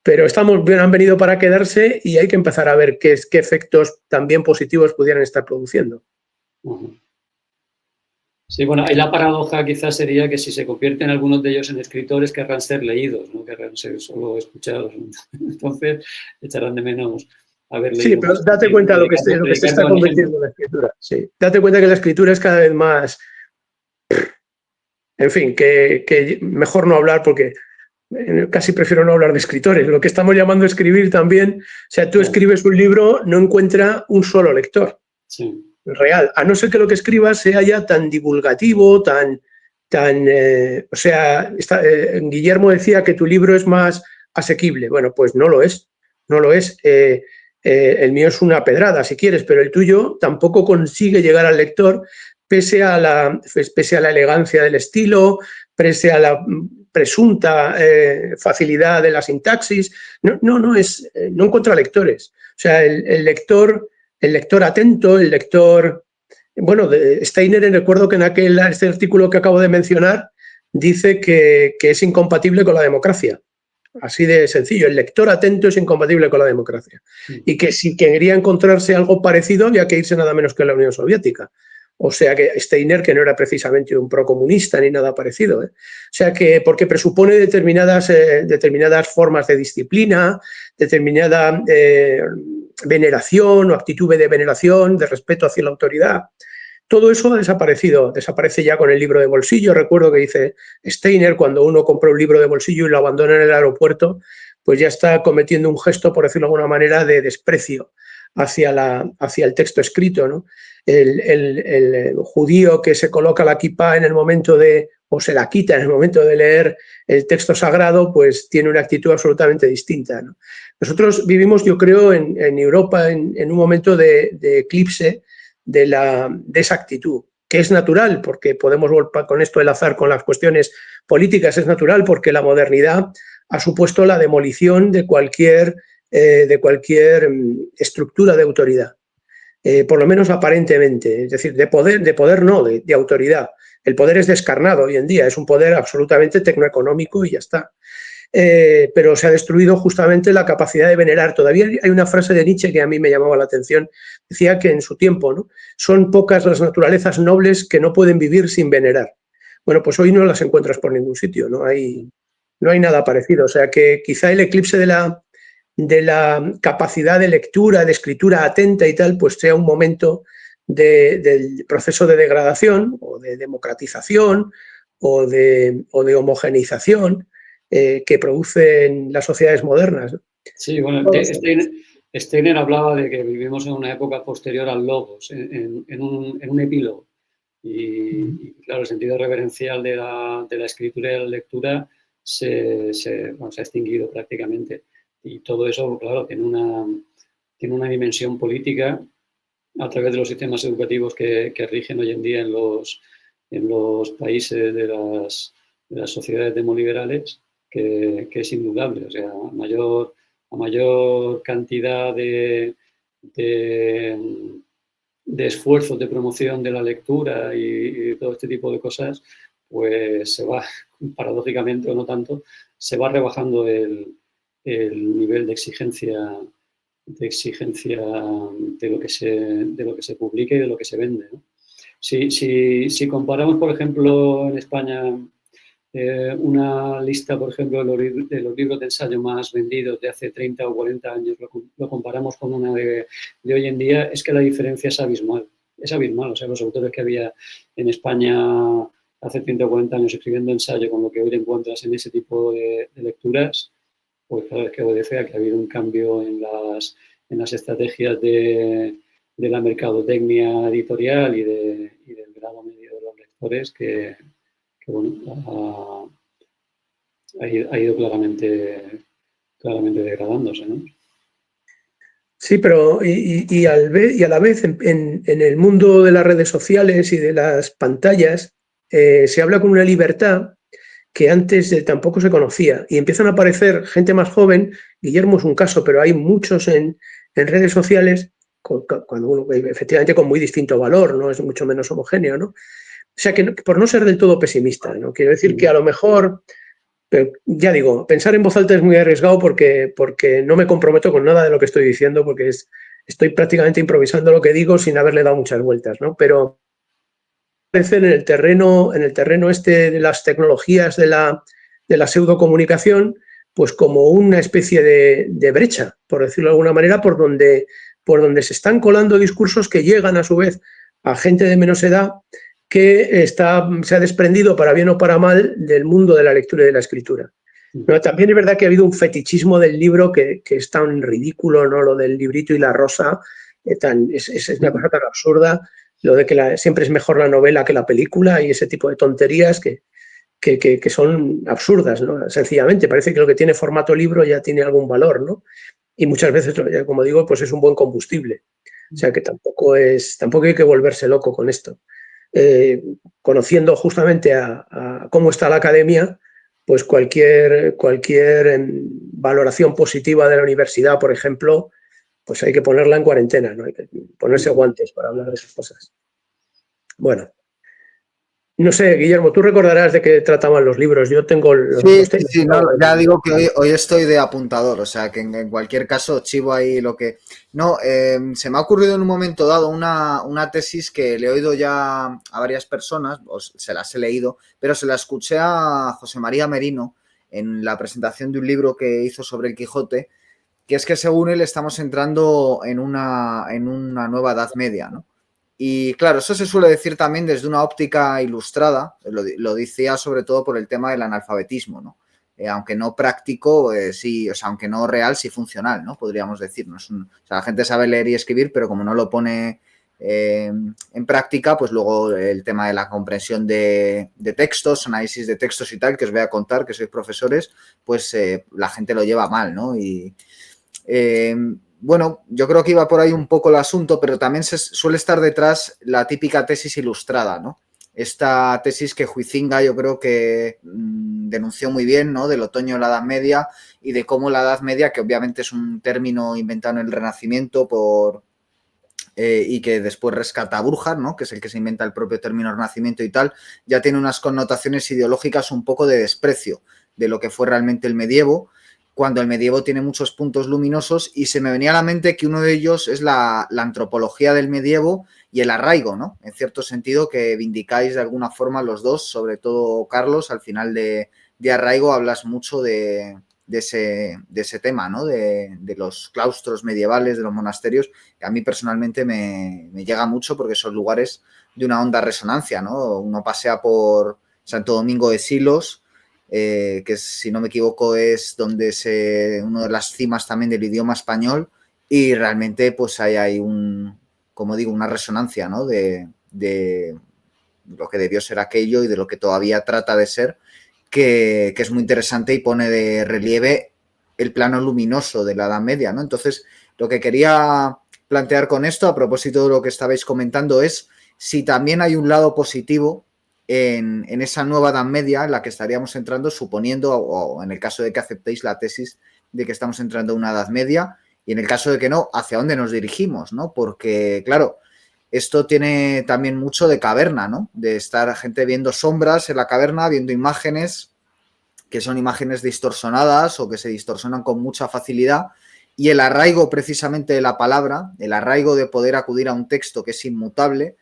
han venido para quedarse y hay que empezar a ver qué efectos también positivos pudieran estar produciendo. Sí, bueno, ahí la paradoja quizás sería que si se convierten algunos de ellos en escritores querrán ser leídos, no querrán ser solo escuchados. Entonces echarán de menos haber leído. Sí, pero date cuenta de lo que se está convirtiendo en la escritura. Sí. Date cuenta que la escritura es cada vez más... En fin, que mejor no hablar porque casi prefiero no hablar de escritores. Lo que estamos llamando escribir también, o sea, tú escribes un libro, no encuentra un solo lector. Sí. Real, a no ser que lo que escribas sea ya tan divulgativo, o sea, Guillermo decía que tu libro es más asequible. Bueno, pues no lo es, el mío es una pedrada, si quieres, pero el tuyo tampoco consigue llegar al lector pese a la elegancia del estilo, pese a la presunta facilidad de la sintaxis. No encuentra lectores. O sea, el lector atento, el lector... Bueno, Steiner, recuerdo que en este artículo que acabo de mencionar, dice que es incompatible con la democracia. Así de sencillo, el lector atento es incompatible con la democracia. Y que si quería encontrarse algo parecido, había que irse nada menos que a la Unión Soviética. O sea que Steiner, que no era precisamente un procomunista ni nada parecido, O sea que, porque presupone determinadas formas de disciplina, determinada veneración o actitud de veneración, de respeto hacia la autoridad. Todo eso ha desaparecido, desaparece ya con el libro de bolsillo. Recuerdo que dice Steiner, cuando uno compra un libro de bolsillo y lo abandona en el aeropuerto, pues ya está cometiendo un gesto, por decirlo de alguna manera, de desprecio hacia el texto escrito, ¿no? El judío que se coloca la kipá en el momento o se la quita en el momento de leer el texto sagrado, pues tiene una actitud absolutamente distinta, ¿no? Nosotros vivimos, yo creo, en Europa en un momento de eclipse de esa actitud, que es natural, porque podemos volver con esto del azar con las cuestiones políticas, es natural porque la modernidad ha supuesto la demolición de cualquier estructura de autoridad, por lo menos aparentemente, es decir, de poder no, de autoridad. El poder es descarnado hoy en día, es un poder absolutamente tecnoeconómico y ya está. Pero se ha destruido justamente la capacidad de venerar. Todavía hay una frase de Nietzsche que a mí me llamaba la atención. Decía que en su tiempo, ¿no?, son pocas las naturalezas nobles que no pueden vivir sin venerar. Bueno, pues hoy no las encuentras por ningún sitio, no hay nada parecido. O sea que quizá el eclipse de de la capacidad de lectura, de escritura atenta y tal, pues sea un momento del proceso de degradación o de democratización o de homogeneización que producen las sociedades modernas. Sí, bueno, Steiner hablaba de que vivimos en una época posterior al logos, en un epílogo. Y claro, el sentido reverencial de la escritura y de la lectura se ha extinguido prácticamente. Y todo eso, claro, tiene una dimensión política a través de los sistemas educativos que rigen hoy en día en los países de las sociedades demoliberales, que es indudable. O sea, a mayor cantidad de esfuerzos de promoción de la lectura y todo este tipo de cosas, pues se va, paradójicamente o no tanto, se va rebajando el nivel de exigencia de lo que se publica y de lo que se vende, ¿no? Si comparamos, por ejemplo, en España una lista, por ejemplo, de los libros de ensayo más vendidos de hace 30 o 40 años, lo comparamos con una de hoy en día, es que la diferencia es abismal. Es abismal. O sea, los autores que había en España hace 30 o 40 años escribiendo ensayo con lo que hoy te encuentras en ese tipo de lecturas, pues claro, es que obedece a que ha habido un cambio en las estrategias de la mercadotecnia editorial y del grado medio de los lectores que bueno, ha ido claramente degradándose, ¿no? Sí, pero y a la vez en el mundo de las redes sociales y de las pantallas se habla con una libertad que antes tampoco se conocía y empiezan a aparecer gente más joven. Guillermo es un caso, pero hay muchos en redes sociales efectivamente con muy distinto valor, no es mucho menos homogéneo, ¿no? O sea, que por no ser del todo pesimista, ¿no? Quiero decir que a lo mejor, pero ya digo, pensar en voz alta es muy arriesgado porque no me comprometo con nada de lo que estoy diciendo, porque estoy prácticamente improvisando lo que digo sin haberle dado muchas vueltas, ¿no? Pero parece en el terreno este de las tecnologías de la pseudocomunicación, pues como una especie de brecha, por decirlo de alguna manera, por donde se están colando discursos que llegan a su vez a gente de menos edad que se ha desprendido para bien o para mal del mundo de la lectura y de la escritura. Pero también es verdad que ha habido un fetichismo del libro que es tan ridículo, ¿no? Lo del librito y la rosa, es una cosa tan absurda, lo de que siempre es mejor la novela que la película y ese tipo de tonterías que son absurdas, ¿no? Sencillamente, parece que lo que tiene formato libro ya tiene algún valor, ¿no? Y muchas veces, como digo, pues es un buen combustible. O sea que tampoco hay que volverse loco con esto. Conociendo justamente a cómo está la academia, pues cualquier valoración positiva de la universidad, por ejemplo, pues hay que ponerla en cuarentena, ¿no? Hay que ponerse guantes para hablar de esas cosas. Bueno, no sé, Guillermo, tú recordarás de qué trataban los libros. Yo tengo Sí, no, ya digo que hoy estoy de apuntador, o sea que en cualquier caso chivo ahí lo que... No, se me ha ocurrido en un momento dado una tesis que le he oído ya a varias personas, o se las he leído, pero se la escuché a José María Merino en la presentación de un libro que hizo sobre el Quijote, que es que según él estamos entrando en una nueva Edad Media, ¿no? Y claro, eso se suele decir también desde una óptica ilustrada, lo decía sobre todo por el tema del analfabetismo, ¿no? Aunque no práctico, sí, o sea, aunque no real, sí funcional, ¿no? Podríamos decir. ¿No? O sea, la gente sabe leer y escribir, pero como no lo pone en práctica, pues luego el tema de la comprensión de textos, análisis de textos y tal, que os voy a contar, que sois profesores, pues la gente lo lleva mal, ¿no? Y bueno, yo creo que iba por ahí un poco el asunto, pero también suele estar detrás la típica tesis ilustrada, ¿no? Esta tesis que Huizinga yo creo que denunció muy bien, ¿no? Del otoño de la Edad Media y de cómo la Edad Media, que obviamente es un término inventado en el Renacimiento y que después rescata a Burjar, ¿no? Que es el que se inventa el propio término Renacimiento y tal, ya tiene unas connotaciones ideológicas un poco de desprecio de lo que fue realmente el medievo, cuando el medievo tiene muchos puntos luminosos, y se me venía a la mente que uno de ellos es la antropología del medievo y el arraigo, ¿no? En cierto sentido, que vindicáis de alguna forma los dos, sobre todo Carlos, al final de arraigo hablas mucho de ese tema, ¿no? De los claustros medievales, de los monasterios, que a mí personalmente me llega mucho porque son lugares de una honda resonancia, ¿no? Uno pasea por Santo Domingo de Silos, que si no me equivoco es donde una de las cimas también del idioma español, y realmente pues hay como digo, una resonancia, ¿no? De lo que debió ser aquello y de lo que todavía trata de ser, que es muy interesante y pone de relieve el plano luminoso de la Edad Media, ¿no? Entonces, lo que quería plantear con esto, a propósito de lo que estabais comentando, es si también hay un lado positivo en esa nueva Edad Media en la que estaríamos entrando, suponiendo, o en el caso de que aceptéis la tesis de que estamos entrando en una Edad Media, y en el caso de que no, hacia dónde nos dirigimos, ¿no? Porque, claro, esto tiene también mucho de caverna, ¿no? De estar gente viendo sombras en la caverna, viendo imágenes que son imágenes distorsionadas o que se distorsionan con mucha facilidad, y el arraigo precisamente de la palabra, el arraigo de poder acudir a un texto que es inmutable,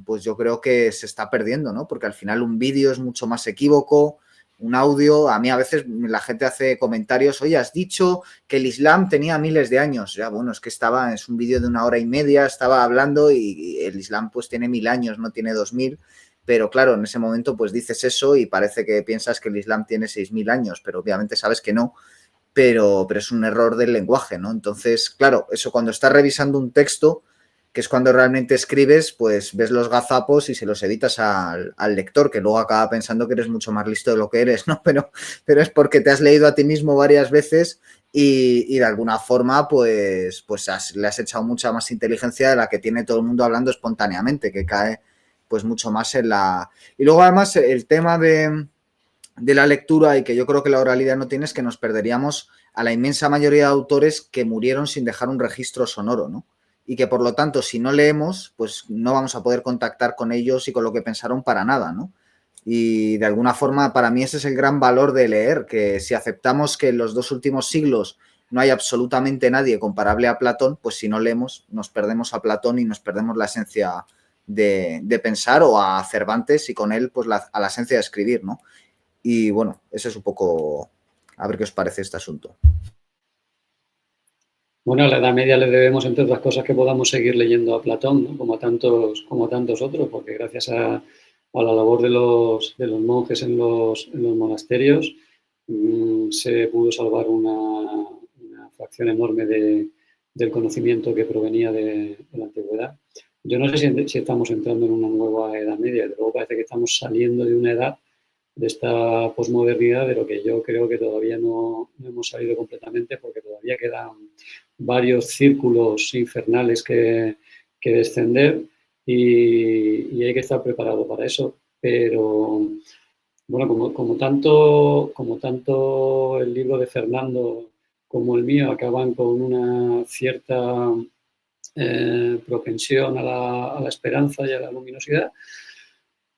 pues yo creo que se está perdiendo, ¿no? Porque al final un vídeo es mucho más equívoco, un audio, a mí a veces la gente hace comentarios, oye, has dicho que el Islam tenía miles de años. Ya, bueno, es que es un vídeo de 1 hora y media, estaba hablando y el Islam pues tiene 1000 años, no tiene 2000, pero claro, en ese momento pues dices eso y parece que piensas que el Islam tiene 6000 años, pero obviamente sabes que no, pero es un error del lenguaje, ¿no? Entonces, claro, eso cuando estás revisando un texto, que es cuando realmente escribes, pues ves los gazapos y se los editas al lector, que luego acaba pensando que eres mucho más listo de lo que eres, ¿no? Pero es porque te has leído a ti mismo varias veces y de alguna forma, pues le has echado mucha más inteligencia de la que tiene todo el mundo hablando espontáneamente, que cae pues mucho más en la... Y luego además el tema de la lectura, y que yo creo que la oralidad no tiene, es que nos perderíamos a la inmensa mayoría de autores que murieron sin dejar un registro sonoro, ¿no? Y que por lo tanto, si no leemos, pues no vamos a poder contactar con ellos y con lo que pensaron para nada, ¿no? Y de alguna forma, para mí ese es el gran valor de leer, que si aceptamos que en los 2 últimos siglos no hay absolutamente nadie comparable a Platón, pues si no leemos, nos perdemos a Platón y nos perdemos la esencia de pensar, o a Cervantes y con él pues a la esencia de escribir, ¿no? Y bueno, ese es un poco, a ver qué os parece este asunto. Bueno, a la Edad Media le debemos, entre otras cosas, que podamos seguir leyendo a Platón, ¿no? como a tantos otros, porque gracias a la labor de los monjes en los monasterios se pudo salvar una fracción enorme del conocimiento que provenía de la antigüedad. Yo no sé si estamos entrando en una nueva Edad Media, luego parece que estamos saliendo de una edad de esta posmodernidad, de lo que yo creo que todavía no hemos salido completamente, porque todavía quedan varios círculos infernales que descender y hay que estar preparado para eso. Pero bueno, como tanto el libro de Fernando como el mío acaban con una cierta propensión a la esperanza y a la luminosidad,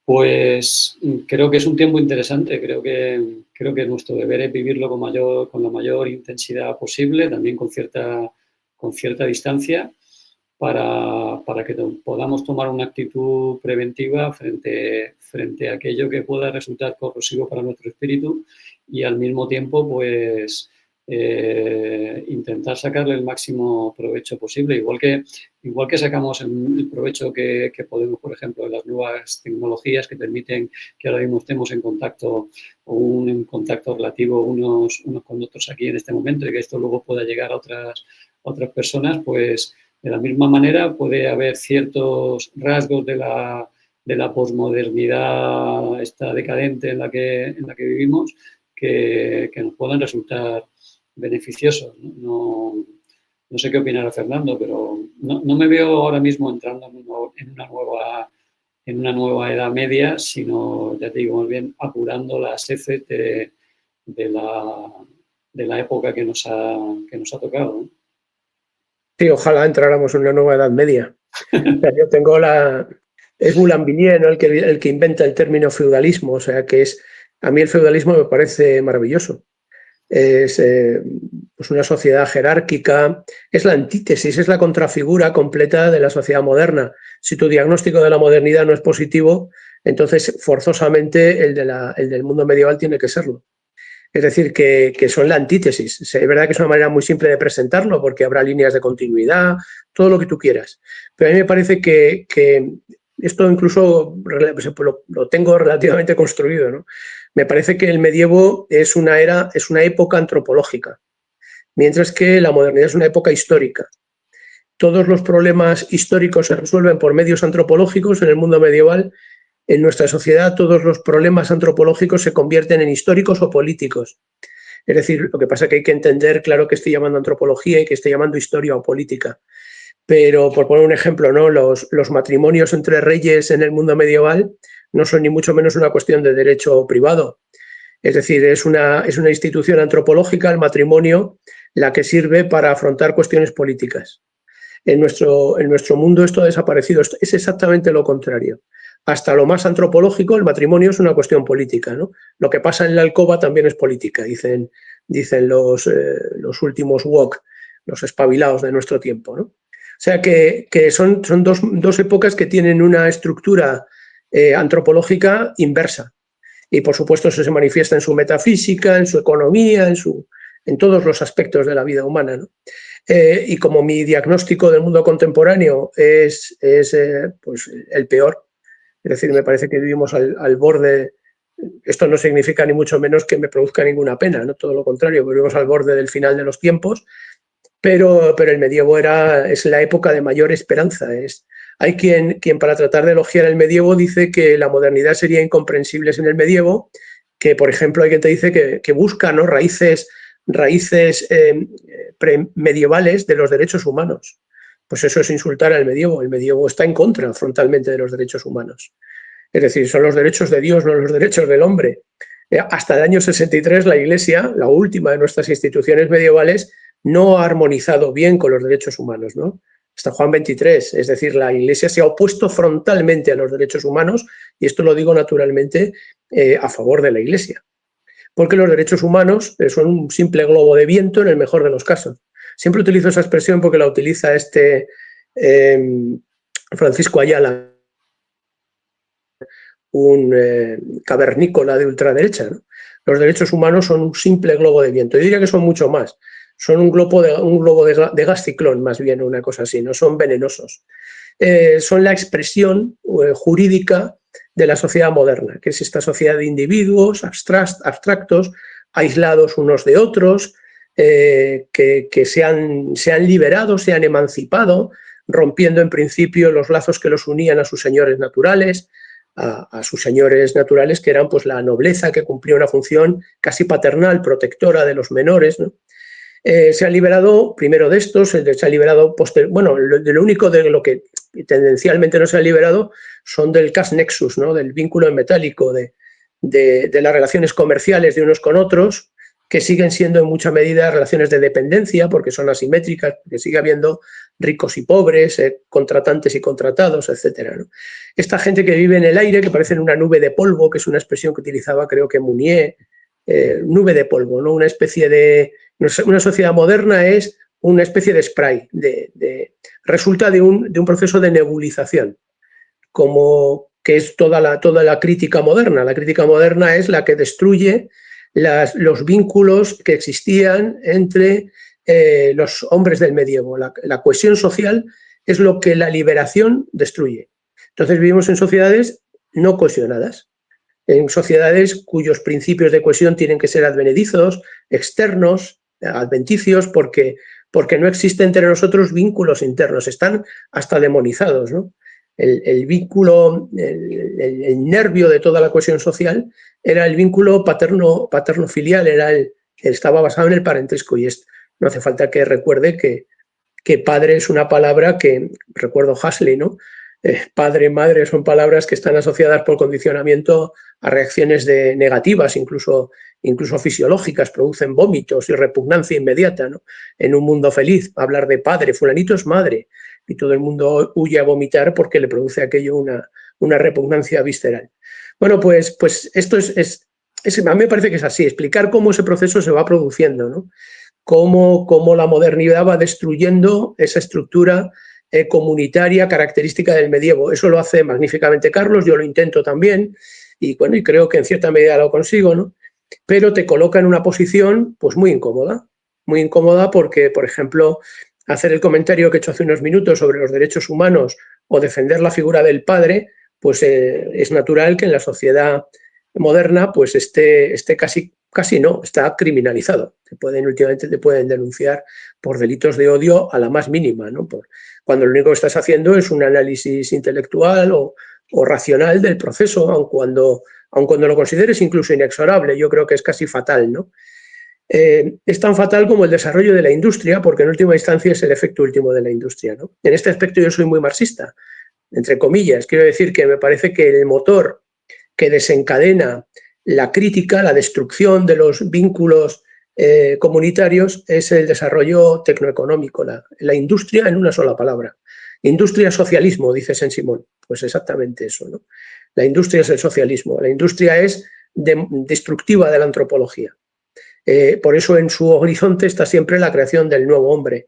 pues creo que es un tiempo interesante. Creo que nuestro deber es vivirlo con la mayor intensidad posible, también con cierta distancia, para que podamos tomar una actitud preventiva frente a aquello que pueda resultar corrosivo para nuestro espíritu, y al mismo tiempo pues intentar sacarle el máximo provecho posible, igual que sacamos el provecho que podemos, por ejemplo, de las nuevas tecnologías que permiten que ahora mismo estemos en contacto relativo unos con otros aquí en este momento, y que esto luego pueda llegar a otras personas. Pues de la misma manera puede haber ciertos rasgos de la posmodernidad esta decadente en la que vivimos que nos puedan resultar beneficiosos. No sé qué opinará Fernando, pero no me veo ahora mismo entrando en una nueva Edad Media, sino, ya te digo, más bien apurando las heces de la época que nos ha tocado, ¿no? Sí, ojalá entráramos en una nueva Edad Media. O sea, yo tengo es Boulainvilliers, ¿no? el que inventa el término feudalismo. O sea, a mí el feudalismo me parece maravilloso. Es pues una sociedad jerárquica, es la antítesis, es la contrafigura completa de la sociedad moderna. Si tu diagnóstico de la modernidad no es positivo, entonces forzosamente el del mundo medieval tiene que serlo. Es decir, que son la antítesis. Es verdad que es una manera muy simple de presentarlo porque habrá líneas de continuidad, todo lo que tú quieras. Pero a mí me parece que esto incluso lo tengo relativamente construido, ¿no? Me parece que el medievo es una época antropológica, mientras que la modernidad es una época histórica. Todos los problemas históricos se resuelven por medios antropológicos en el mundo medieval. En nuestra sociedad todos los problemas antropológicos se convierten en históricos o políticos. Es decir, lo que pasa es que hay que entender, claro, que estoy llamando antropología y que estoy llamando historia o política. Pero, por poner un ejemplo, ¿no? Los matrimonios entre reyes en el mundo medieval no son ni mucho menos una cuestión de derecho privado. Es decir, es una institución antropológica, el matrimonio, la que sirve para afrontar cuestiones políticas. En nuestro mundo esto ha desaparecido. Es exactamente lo contrario. Hasta lo más antropológico, el matrimonio es una cuestión política, ¿no? Lo que pasa en la alcoba también es política, dicen los últimos woke, los espabilados de nuestro tiempo, ¿no? O sea que son dos épocas que tienen una estructura antropológica inversa. Y por supuesto eso se manifiesta en su metafísica, en su economía, en todos los aspectos de la vida humana, ¿no? Y como mi diagnóstico del mundo contemporáneo es pues el peor, es decir, me parece que vivimos al borde. Esto no significa ni mucho menos que me produzca ninguna pena, ¿no? Todo lo contrario, vivimos al borde del final de los tiempos, pero el medievo es la época de mayor esperanza. Hay quien para tratar de elogiar el medievo dice que la modernidad sería incomprensible sin el medievo, que por ejemplo hay quien te dice que busca, ¿no? raíces medievales de los derechos humanos. Pues eso es insultar al medievo. El medievo está en contra frontalmente de los derechos humanos. Es decir, son los derechos de Dios, no los derechos del hombre. Hasta el año 63 la Iglesia, la última de nuestras instituciones medievales, no ha armonizado bien con los derechos humanos, ¿no? Hasta Juan 23, es decir, la Iglesia se ha opuesto frontalmente a los derechos humanos, y esto lo digo naturalmente a favor de la Iglesia, porque los derechos humanos son un simple globo de viento en el mejor de los casos. Siempre utilizo esa expresión porque la utiliza Francisco Ayala, un cavernícola de ultraderecha, ¿no? Los derechos humanos son un simple globo de viento. Yo diría que son mucho más. Son un globo de gas ciclón, más bien, una cosa así, no son venenosos. Son la expresión jurídica de la sociedad moderna, que es esta sociedad de individuos abstractos, aislados unos de otros, que se han liberado, se han emancipado, rompiendo en principio los lazos que los unían a sus señores naturales, que eran pues la nobleza, que cumplía una función casi paternal, protectora de los menores, ¿no? Se han liberado primero de estos, se ha liberado lo único de lo que tendencialmente no se ha liberado son del cas nexus, ¿no? Del vínculo en metálico, de las relaciones comerciales de unos con otros, que siguen siendo en mucha medida relaciones de dependencia, porque son asimétricas, porque sigue habiendo ricos y pobres, contratantes y contratados, etcétera, ¿no? Esta gente que vive en el aire, que parece una nube de polvo, que es una expresión que utilizaba creo que Mounier, nube de polvo, ¿no? Una especie de... Una sociedad moderna es una especie de spray, resulta de un proceso de nebulización, como que es toda la crítica moderna. La crítica moderna es la que destruye los vínculos que existían entre los hombres del medievo. La cohesión social es lo que la liberación destruye. Entonces vivimos en sociedades no cohesionadas, en sociedades cuyos principios de cohesión tienen que ser advenedizos, externos, adventicios, porque no existen entre nosotros vínculos internos, están hasta demonizados, ¿no? El vínculo, el nervio de toda la cohesión social era el vínculo paterno-filial, estaba basado en el parentesco, y no hace falta que recuerde que padre es una palabra que, recuerdo Huxley, ¿no? Padre, madre son palabras que están asociadas por condicionamiento a reacciones negativas, incluso fisiológicas, producen vómitos y repugnancia inmediata, ¿no? En un mundo feliz, hablar de padre, fulanito es madre, y todo el mundo huye a vomitar porque le produce aquello una repugnancia visceral. Bueno, pues esto a mí me parece que es así, explicar cómo ese proceso se va produciendo, ¿no? Cómo la modernidad va destruyendo esa estructura comunitaria característica del medievo. Eso lo hace magníficamente Carlos, yo lo intento también, y creo que en cierta medida lo consigo, ¿no? pero te coloca en una posición pues muy incómoda porque, por ejemplo, hacer el comentario que he hecho hace unos minutos sobre los derechos humanos o defender la figura del padre, pues es natural que en la sociedad moderna pues esté casi no, está criminalizado. Últimamente te pueden denunciar por delitos de odio a la más mínima, ¿no? Cuando lo único que estás haciendo es un análisis intelectual o racional del proceso, aun cuando lo consideres incluso inexorable. Yo creo que es casi fatal, ¿no? Es tan fatal como el desarrollo de la industria, porque en última instancia es el efecto último de la industria, ¿no? En este aspecto yo soy muy marxista, entre comillas. Quiero decir que me parece que el motor que desencadena la crítica, la destrucción de los vínculos comunitarios es el desarrollo tecnoeconómico, la industria en una sola palabra. Industria socialismo, dice Saint-Simon. Pues exactamente eso, ¿no? La industria es el socialismo, la industria es destructiva de la antropología. Por eso en su horizonte está siempre la creación del nuevo hombre.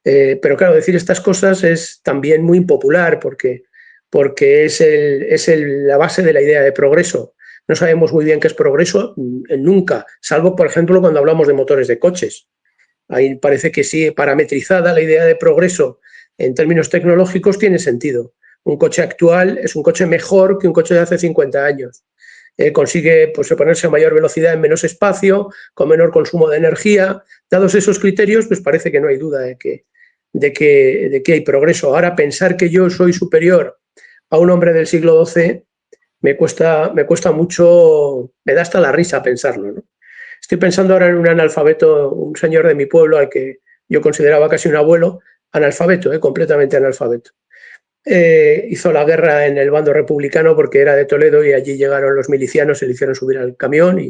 Pero claro, decir estas cosas es también muy impopular porque es la base de la idea de progreso. No sabemos muy bien qué es progreso nunca, salvo, por ejemplo, cuando hablamos de motores de coches. Ahí parece que sí, parametrizada la idea de progreso en términos tecnológicos tiene sentido. Un coche actual es un coche mejor que un coche de hace 50 años. Consigue pues, ponerse a mayor velocidad en menos espacio, con menor consumo de energía. Dados esos criterios, pues parece que no hay duda de que hay progreso. Ahora, pensar que yo soy superior a un hombre del siglo XII me cuesta mucho, me da hasta la risa pensarlo, ¿no? Estoy pensando ahora en un analfabeto, un señor de mi pueblo al que yo consideraba casi un abuelo, analfabeto, completamente analfabeto. Hizo la guerra en el bando republicano porque era de Toledo y allí llegaron los milicianos y le hicieron subir al camión.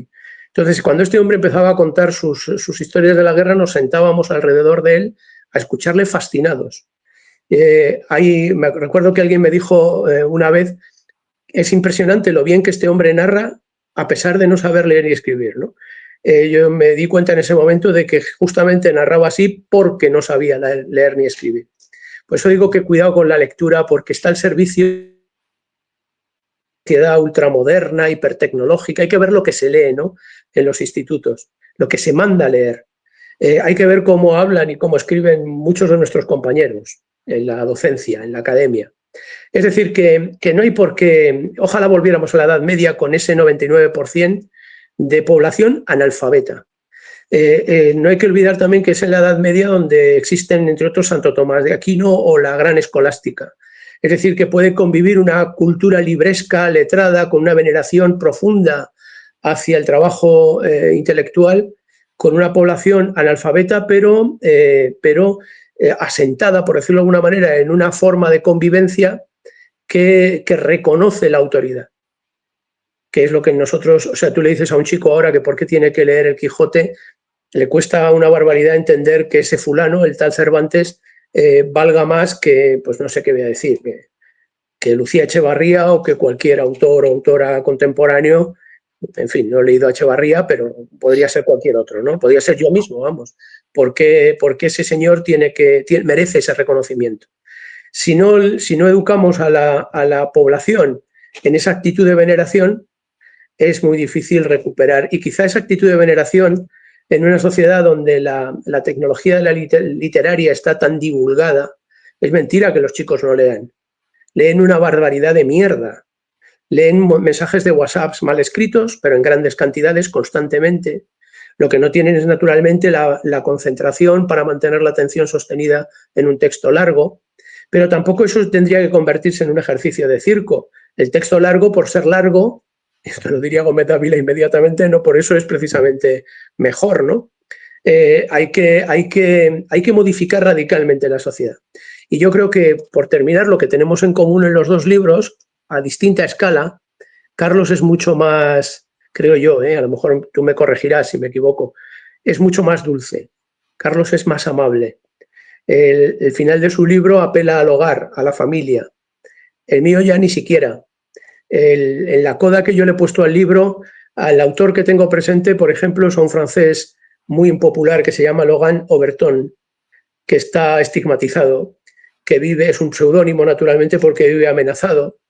Entonces, cuando este hombre empezaba a contar sus historias de la guerra, nos sentábamos alrededor de él a escucharle fascinados. Me recuerdo que alguien me dijo una vez, es impresionante lo bien que este hombre narra a pesar de no saber leer y escribir, ¿no? Yo me di cuenta en ese momento de que justamente narraba así porque no sabía leer ni escribir. Por eso digo que cuidado con la lectura porque está al servicio de una sociedad ultramoderna, hipertecnológica. Hay que ver lo que se lee, ¿no? En los institutos, lo que se manda a leer. Hay que ver cómo hablan y cómo escriben muchos de nuestros compañeros en la docencia, en la academia. Es decir, que no hay por qué, ojalá volviéramos a la Edad Media con ese 99% de población analfabeta. No hay que olvidar también que es en la Edad Media donde existen, entre otros, Santo Tomás de Aquino o la Gran Escolástica. Es decir, que puede convivir una cultura libresca, letrada, con una veneración profunda hacia el trabajo intelectual, con una población analfabeta, pero asentada, por decirlo de alguna manera, en una forma de convivencia que reconoce la autoridad. Que es lo que nosotros, o sea, tú le dices a un chico ahora que por qué tiene que leer el Quijote, le cuesta una barbaridad entender que ese fulano, el tal Cervantes, valga más que, pues no sé qué voy a decir, que Lucía Echevarría o que cualquier autor o autora contemporáneo. En fin, no he leído a Echevarría, pero podría ser cualquier otro, ¿no? Podría ser yo mismo, vamos. ¿Por qué ese señor merece ese reconocimiento? Si no educamos a la población en esa actitud de veneración, es muy difícil recuperar. Y quizá esa actitud de veneración en una sociedad donde la tecnología de la literaria está tan divulgada, es mentira que los chicos no lean. Leen una barbaridad de mierda. Leen mensajes de WhatsApp mal escritos, pero en grandes cantidades, constantemente. Lo que no tienen es naturalmente la concentración para mantener la atención sostenida en un texto largo, pero tampoco eso tendría que convertirse en un ejercicio de circo. El texto largo, por ser largo, esto lo diría Gómez Dávila inmediatamente, no por eso es precisamente mejor, ¿no? Hay que modificar radicalmente la sociedad. Y yo creo que, por terminar, lo que tenemos en común en los dos libros, a distinta escala, Carlos es mucho más, creo yo, a lo mejor tú me corregirás si me equivoco, es mucho más dulce. Carlos es más amable. El final de su libro apela al hogar, a la familia. El mío ya ni siquiera. En la coda que yo le he puesto al libro, al autor que tengo presente, por ejemplo, es un francés muy impopular que se llama Logan Overton, que está estigmatizado, que es un seudónimo naturalmente porque vive amenazado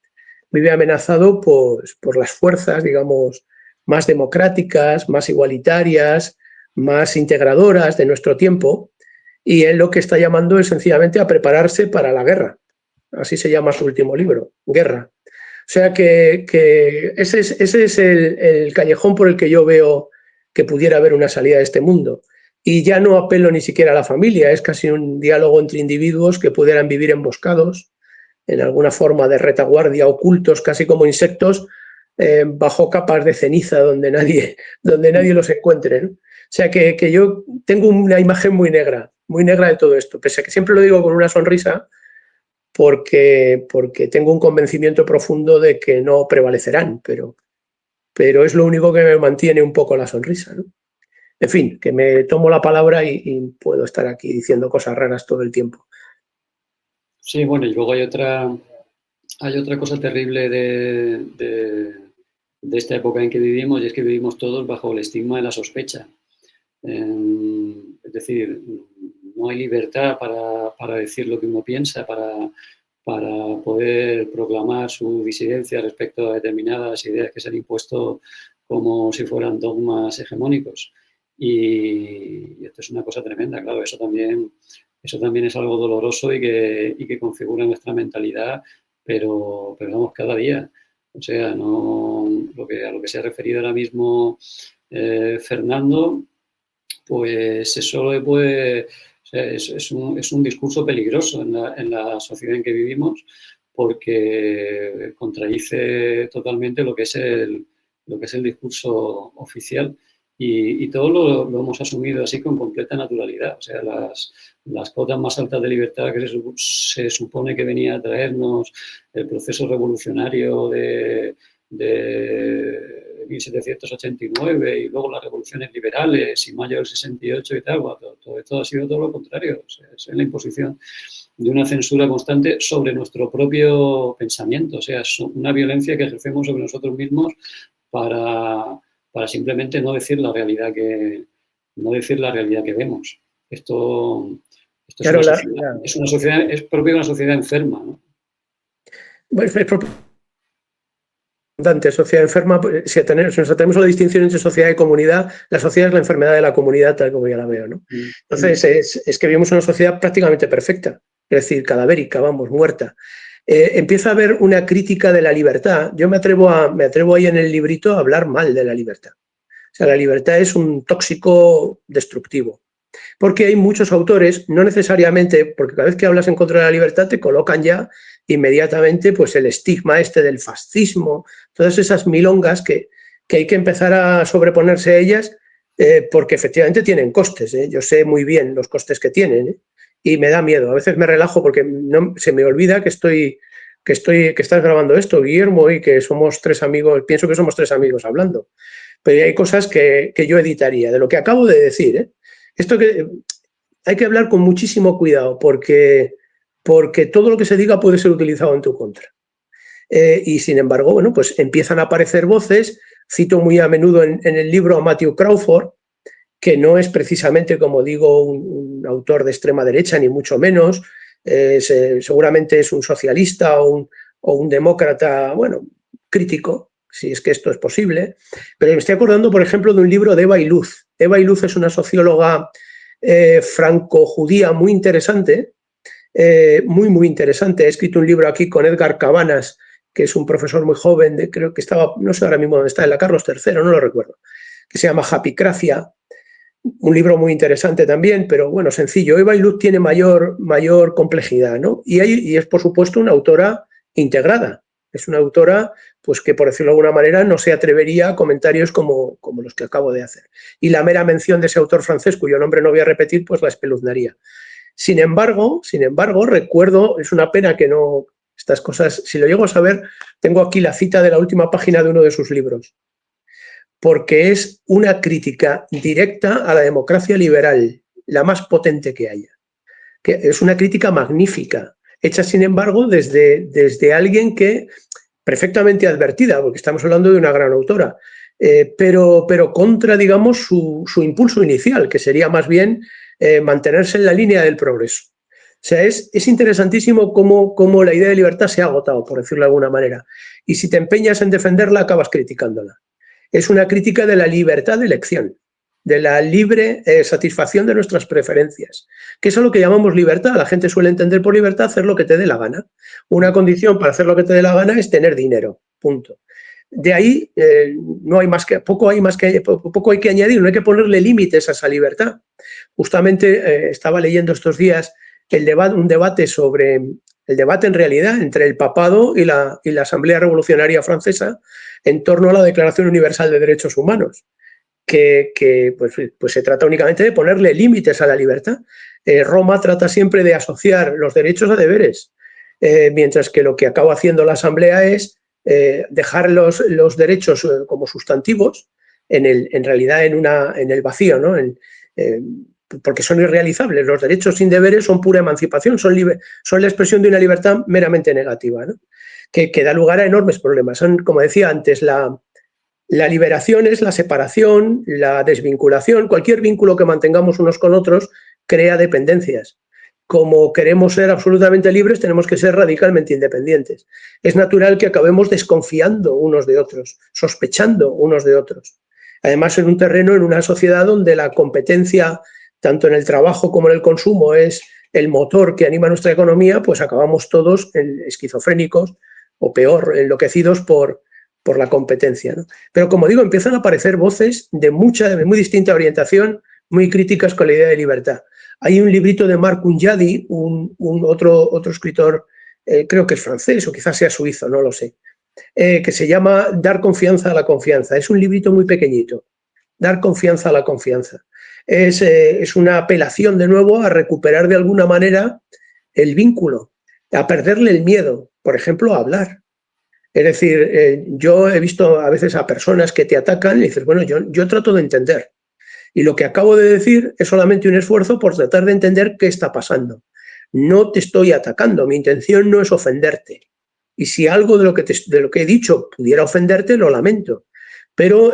pues, por las fuerzas, digamos, más democráticas, más igualitarias, más integradoras de nuestro tiempo, y él lo que está llamando es sencillamente a prepararse para la guerra. Así se llama su último libro, Guerra. O sea que ese es el callejón por el que yo veo que pudiera haber una salida de este mundo. Y ya no apelo ni siquiera a la familia, es casi un diálogo entre individuos que pudieran vivir emboscados, en alguna forma de retaguardia, ocultos, casi como insectos, bajo capas de ceniza donde nadie los encuentre, ¿no? O sea que yo tengo una imagen muy negra de todo esto, pese a que siempre lo digo con una sonrisa, porque tengo un convencimiento profundo de que no prevalecerán, pero es lo único que me mantiene un poco la sonrisa, ¿no? En fin, que me tomo la palabra y puedo estar aquí diciendo cosas raras todo el tiempo. Sí, bueno, y luego hay otra cosa terrible de esta época en que vivimos, y es que vivimos todos bajo el estigma de la sospecha. Es decir, no hay libertad para decir lo que uno piensa, para poder proclamar su disidencia respecto a determinadas ideas que se han impuesto como si fueran dogmas hegemónicos. Y esto es una cosa tremenda, claro, eso también es algo doloroso y que configura nuestra mentalidad, pero vamos, cada día. O sea, no, a lo que se ha referido ahora mismo Fernando, pues eso es un discurso peligroso en la sociedad en que vivimos, porque contradice totalmente lo que es el discurso oficial. Y todo lo hemos asumido así con completa naturalidad. O sea, las cotas más altas de libertad que se supone que venía a traernos el proceso revolucionario de 1789 y luego las revoluciones liberales y mayo del 68 y tal, bueno, todo esto ha sido todo lo contrario. O sea, es la imposición de una censura constante sobre nuestro propio pensamiento. O sea, es una violencia que ejercemos sobre nosotros mismos para simplemente no decir la realidad que vemos. Esto claro, es propio de una sociedad enferma, ¿no? Bueno, es propio sociedad enferma. Si nos atendemos a la distinción entre sociedad y comunidad, la sociedad es la enfermedad de la comunidad, tal como ya la veo, ¿no? Entonces, es que vivimos una sociedad prácticamente perfecta, es decir, cadavérica, vamos, muerta. Empieza a haber una crítica de la libertad. Yo me atrevo ahí en el librito a hablar mal de la libertad. O sea, la libertad es un tóxico destructivo. Porque hay muchos autores, no necesariamente, porque cada vez que hablas en contra de la libertad te colocan ya inmediatamente pues el estigma este del fascismo, todas esas milongas que hay que empezar a sobreponerse a ellas, porque efectivamente tienen costes, ¿eh? Yo sé muy bien los costes que tienen, ¿eh? Y me da miedo. A veces me relajo porque se me olvida que estás grabando esto, Guillermo, y que somos tres amigos, pienso que somos tres amigos hablando. Pero hay cosas que yo editaría, de lo que acabo de decir, ¿eh? Esto que hay que hablar con muchísimo cuidado porque todo lo que se diga puede ser utilizado en tu contra. Y sin embargo, bueno, pues empiezan a aparecer voces, cito muy a menudo en el libro a Matthew Crawford, que no es precisamente, como digo, un autor de extrema derecha, ni mucho menos, seguramente es un socialista o un demócrata, bueno, crítico, si es que esto es posible, pero me estoy acordando, por ejemplo, de un libro de Eva Iluz. Eva Iluz es una socióloga franco-judía muy interesante, muy interesante. He escrito un libro aquí con Edgar Cabanas, que es un profesor muy joven, creo que estaba, no sé ahora mismo dónde está, en la Carlos III, no lo recuerdo, que se llama Happycracia, un libro muy interesante también, pero bueno, sencillo. Eva Iluz tiene mayor complejidad, ¿no? Y es, por supuesto, una autora integrada. Es una autora, pues que, por decirlo de alguna manera, no se atrevería a comentarios como los que acabo de hacer. Y la mera mención de ese autor francés, cuyo nombre no voy a repetir, pues la espeluznaría. Sin embargo, recuerdo, es una pena que no, estas cosas, si lo llego a saber, tengo aquí la cita de la última página de uno de sus libros, porque es una crítica directa a la democracia liberal, la más potente que haya. Que es una crítica magnífica, hecha, sin embargo, desde alguien que, perfectamente advertida, porque estamos hablando de una gran autora, pero contra, digamos, su impulso inicial, que sería más bien mantenerse en la línea del progreso. O sea, es interesantísimo cómo la idea de libertad se ha agotado, por decirlo de alguna manera. Y si te empeñas en defenderla, acabas criticándola. es una crítica de la libertad de elección, de la libre satisfacción de nuestras preferencias, que es a lo que llamamos libertad. La gente suele entender por libertad hacer lo que te dé la gana. Una condición para hacer lo que te dé la gana es tener dinero, punto. De ahí no hay más que, poco hay que añadir, no hay que ponerle límites a esa libertad. Justamente estaba leyendo estos días un debate sobre el debate en realidad entre el papado y la Asamblea Revolucionaria Francesa en torno a la Declaración Universal de Derechos Humanos, que pues se trata únicamente de ponerle límites a la libertad. Roma trata siempre de asociar los derechos a deberes, mientras que lo que acaba haciendo la Asamblea es dejar los derechos como sustantivos en realidad en el vacío, ¿no? Porque son irrealizables. Los derechos sin deberes son pura emancipación, son la expresión de una libertad meramente negativa, ¿no? que da lugar a enormes problemas. Son, como decía antes, la liberación es la separación, la desvinculación. Cualquier vínculo que mantengamos unos con otros crea dependencias. Como queremos ser absolutamente libres, tenemos que ser radicalmente independientes. Es natural que acabemos desconfiando unos de otros, sospechando unos de otros. Además, en un terreno, en una sociedad donde la competencia, tanto en el trabajo como en el consumo, es el motor que anima nuestra economía, pues acabamos todos esquizofrénicos o peor, enloquecidos por la competencia, ¿no? Pero como digo, empiezan a aparecer voces de muy distinta orientación, muy críticas con la idea de libertad. Hay un librito de Marc Unyadi, otro escritor, creo que es francés o quizás sea suizo, no lo sé, que se llama Dar confianza a la confianza. Es un librito muy pequeñito, Dar confianza a la confianza. Es una apelación de nuevo a recuperar de alguna manera el vínculo, a perderle el miedo, por ejemplo, a hablar. Es decir, yo he visto a veces a personas que te atacan y dices, bueno, yo trato de entender. Y lo que acabo de decir es solamente un esfuerzo por tratar de entender qué está pasando. No te estoy atacando, mi intención no es ofenderte. Y si algo de lo que he dicho pudiera ofenderte, lo lamento. Pero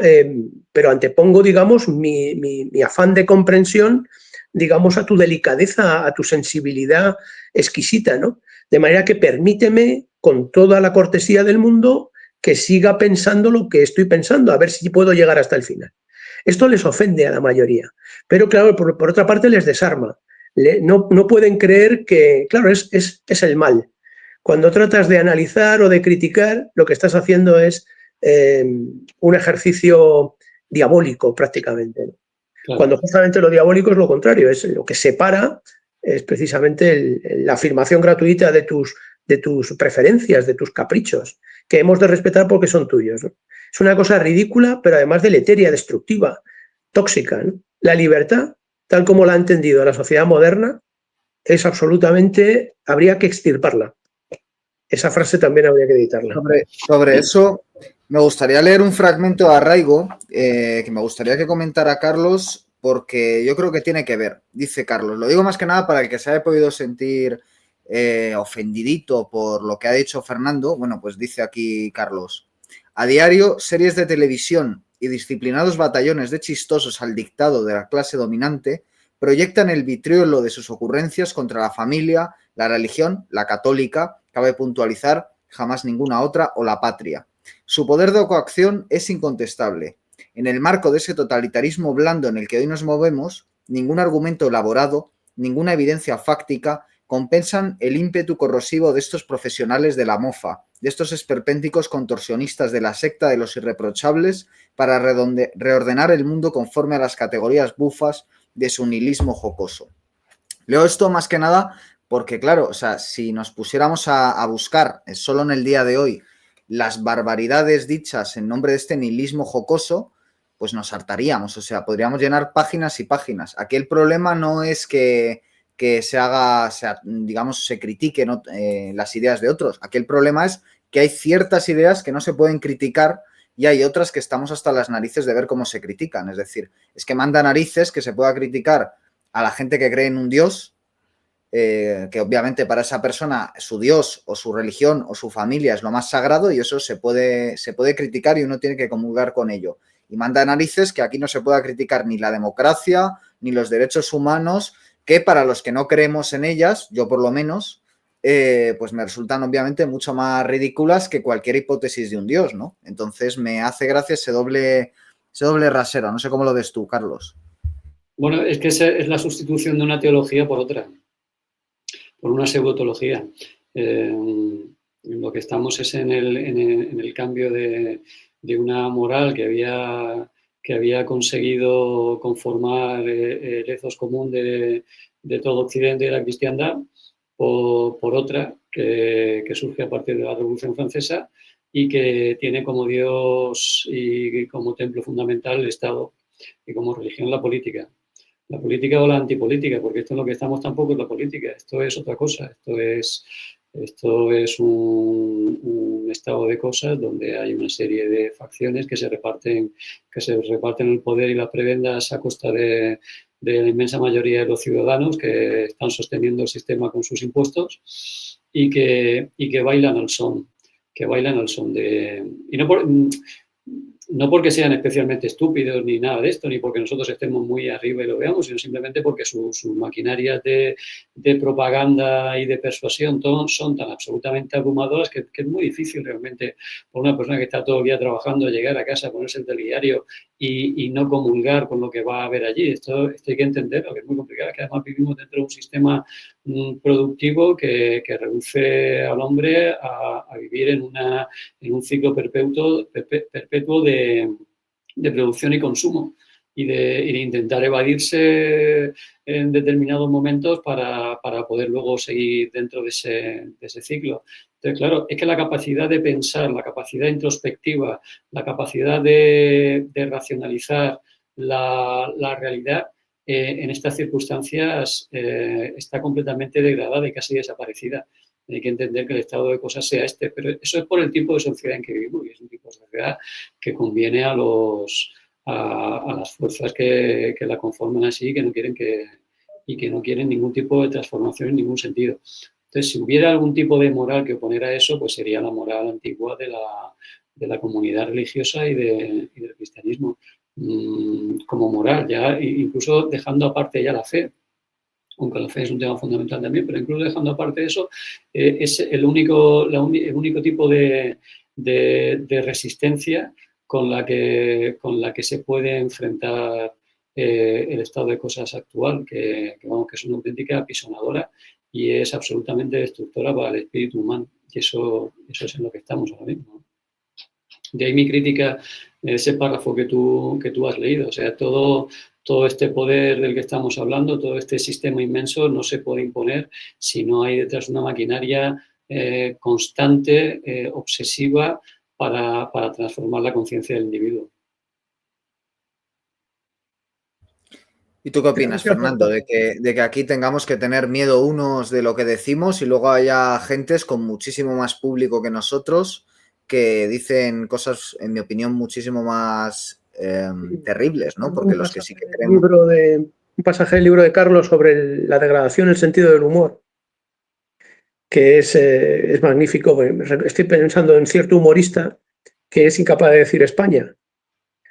antepongo, digamos, mi afán de comprensión, digamos, a tu delicadeza, a tu sensibilidad exquisita, ¿no? De manera que permíteme, con toda la cortesía del mundo, que siga pensando lo que estoy pensando, a ver si puedo llegar hasta el final. Esto les ofende a la mayoría, pero claro, por otra parte les desarma. No pueden creer que, claro, es el mal. Cuando tratas de analizar o de criticar, lo que estás haciendo es un ejercicio diabólico prácticamente, ¿no? Claro. Cuando justamente lo diabólico es lo contrario, es lo que separa, es precisamente la afirmación gratuita de tus preferencias, de tus caprichos, que hemos de respetar porque son tuyos, ¿no? Es una cosa ridícula, pero además deleteria, destructiva, tóxica, ¿no? La libertad, tal como la ha entendido la sociedad moderna, es absolutamente, habría que extirparla. Esa frase también habría que editarla. Sobre eso, me gustaría leer un fragmento de Arraigo que me gustaría que comentara Carlos, porque yo creo que tiene que ver. Dice Carlos, lo digo más que nada para el que se haya podido sentir ofendidito por lo que ha dicho Fernando. Bueno, pues dice aquí Carlos: a diario, series de televisión y disciplinados batallones de chistosos al dictado de la clase dominante proyectan el vitriolo de sus ocurrencias contra la familia, la religión, la católica, cabe puntualizar, jamás ninguna otra, o la patria. Su poder de coacción es incontestable. En el marco de ese totalitarismo blando en el que hoy nos movemos, ningún argumento elaborado, ninguna evidencia fáctica compensan el ímpetu corrosivo de estos profesionales de la mofa, de estos esperpénticos contorsionistas de la secta de los irreprochables para reordenar el mundo conforme a las categorías bufas de su nihilismo jocoso. Leo esto más que nada porque, claro, o sea, si nos pusiéramos a buscar solo en el día de hoy las barbaridades dichas en nombre de este nihilismo jocoso, pues nos hartaríamos, o sea, podríamos llenar páginas y páginas. Aquí el problema no es que se critiquen las ideas de otros. Aquí el problema es que hay ciertas ideas que no se pueden criticar y hay otras que estamos hasta las narices de ver cómo se critican. Es decir, es que manda narices que se pueda criticar a la gente que cree en un Dios, que obviamente para esa persona su Dios o su religión o su familia es lo más sagrado y eso se puede criticar y uno tiene que comulgar con ello. Y manda narices que aquí no se pueda criticar ni la democracia ni los derechos humanos, que para los que no creemos en ellas, yo por lo menos, pues me resultan obviamente mucho más ridículas que cualquier hipótesis de un dios, ¿no? Entonces me hace gracia ese doble rasero. No sé cómo lo ves tú, Carlos. Bueno, es que es la sustitución de una teología por otra, por una pseudotología. Lo que estamos es en el cambio de una moral que había conseguido conformar el ethos común de todo Occidente y de la cristiandad, por otra que surge a partir de la Revolución Francesa y que tiene como Dios y como templo fundamental el Estado y como religión la política. La política o la antipolítica, porque esto en lo que estamos tampoco es la política, esto es otra cosa, esto es un estado de cosas donde hay una serie de facciones que se reparten el poder y las prebendas a costa de la inmensa mayoría de los ciudadanos que están sosteniendo el sistema con sus impuestos y que bailan al son, de... Y no porque sean especialmente estúpidos ni nada de esto, ni porque nosotros estemos muy arriba y lo veamos, sino simplemente porque sus maquinarias de propaganda y de persuasión son tan absolutamente abrumadoras que es muy difícil realmente por una persona que está todo el día trabajando llegar a casa, ponerse el telediario y no comulgar con lo que va a haber allí. Esto hay que entenderlo, que es muy complicado, que además vivimos dentro de un sistema productivo que reduce al hombre a vivir en un ciclo perpetuo de producción y consumo y de intentar evadirse en determinados momentos para poder luego seguir dentro de ese ciclo. Entonces, claro, es que la capacidad de pensar, la capacidad introspectiva, la capacidad de racionalizar la realidad en estas circunstancias está completamente degradada y casi desaparecida. Hay que entender que el estado de cosas sea este, pero eso es por el tipo de sociedad en que vivimos y es un tipo de sociedad que conviene a las fuerzas que la conforman así que no quieren ningún tipo de transformación en ningún sentido. Entonces, si hubiera algún tipo de moral que oponera a eso, pues sería la moral antigua de la comunidad religiosa y del cristianismo como moral, ya incluso dejando aparte ya la fe, aunque la fe es un tema fundamental también, pero incluso dejando aparte eso, es el único tipo de resistencia con la que se puede enfrentar el estado de cosas actual, que es una auténtica apisonadora y es absolutamente destructora para el espíritu humano. Y eso es en lo que estamos ahora mismo. De ahí mi crítica, ese párrafo que tú has leído. O sea, todo este poder del que estamos hablando, todo este sistema inmenso no se puede imponer si no hay detrás una maquinaria constante, obsesiva, para transformar la conciencia del individuo. ¿Y tú qué opinas, Fernando, de que aquí tengamos que tener miedo unos de lo que decimos y luego haya agentes con muchísimo más público que nosotros que dicen cosas, en mi opinión, muchísimo más terribles, ¿no? Porque los que sí que creemos... Un pasaje del libro de Carlos sobre la degradación, el sentido del humor, que es magnífico. Estoy pensando en cierto humorista que es incapaz de decir España.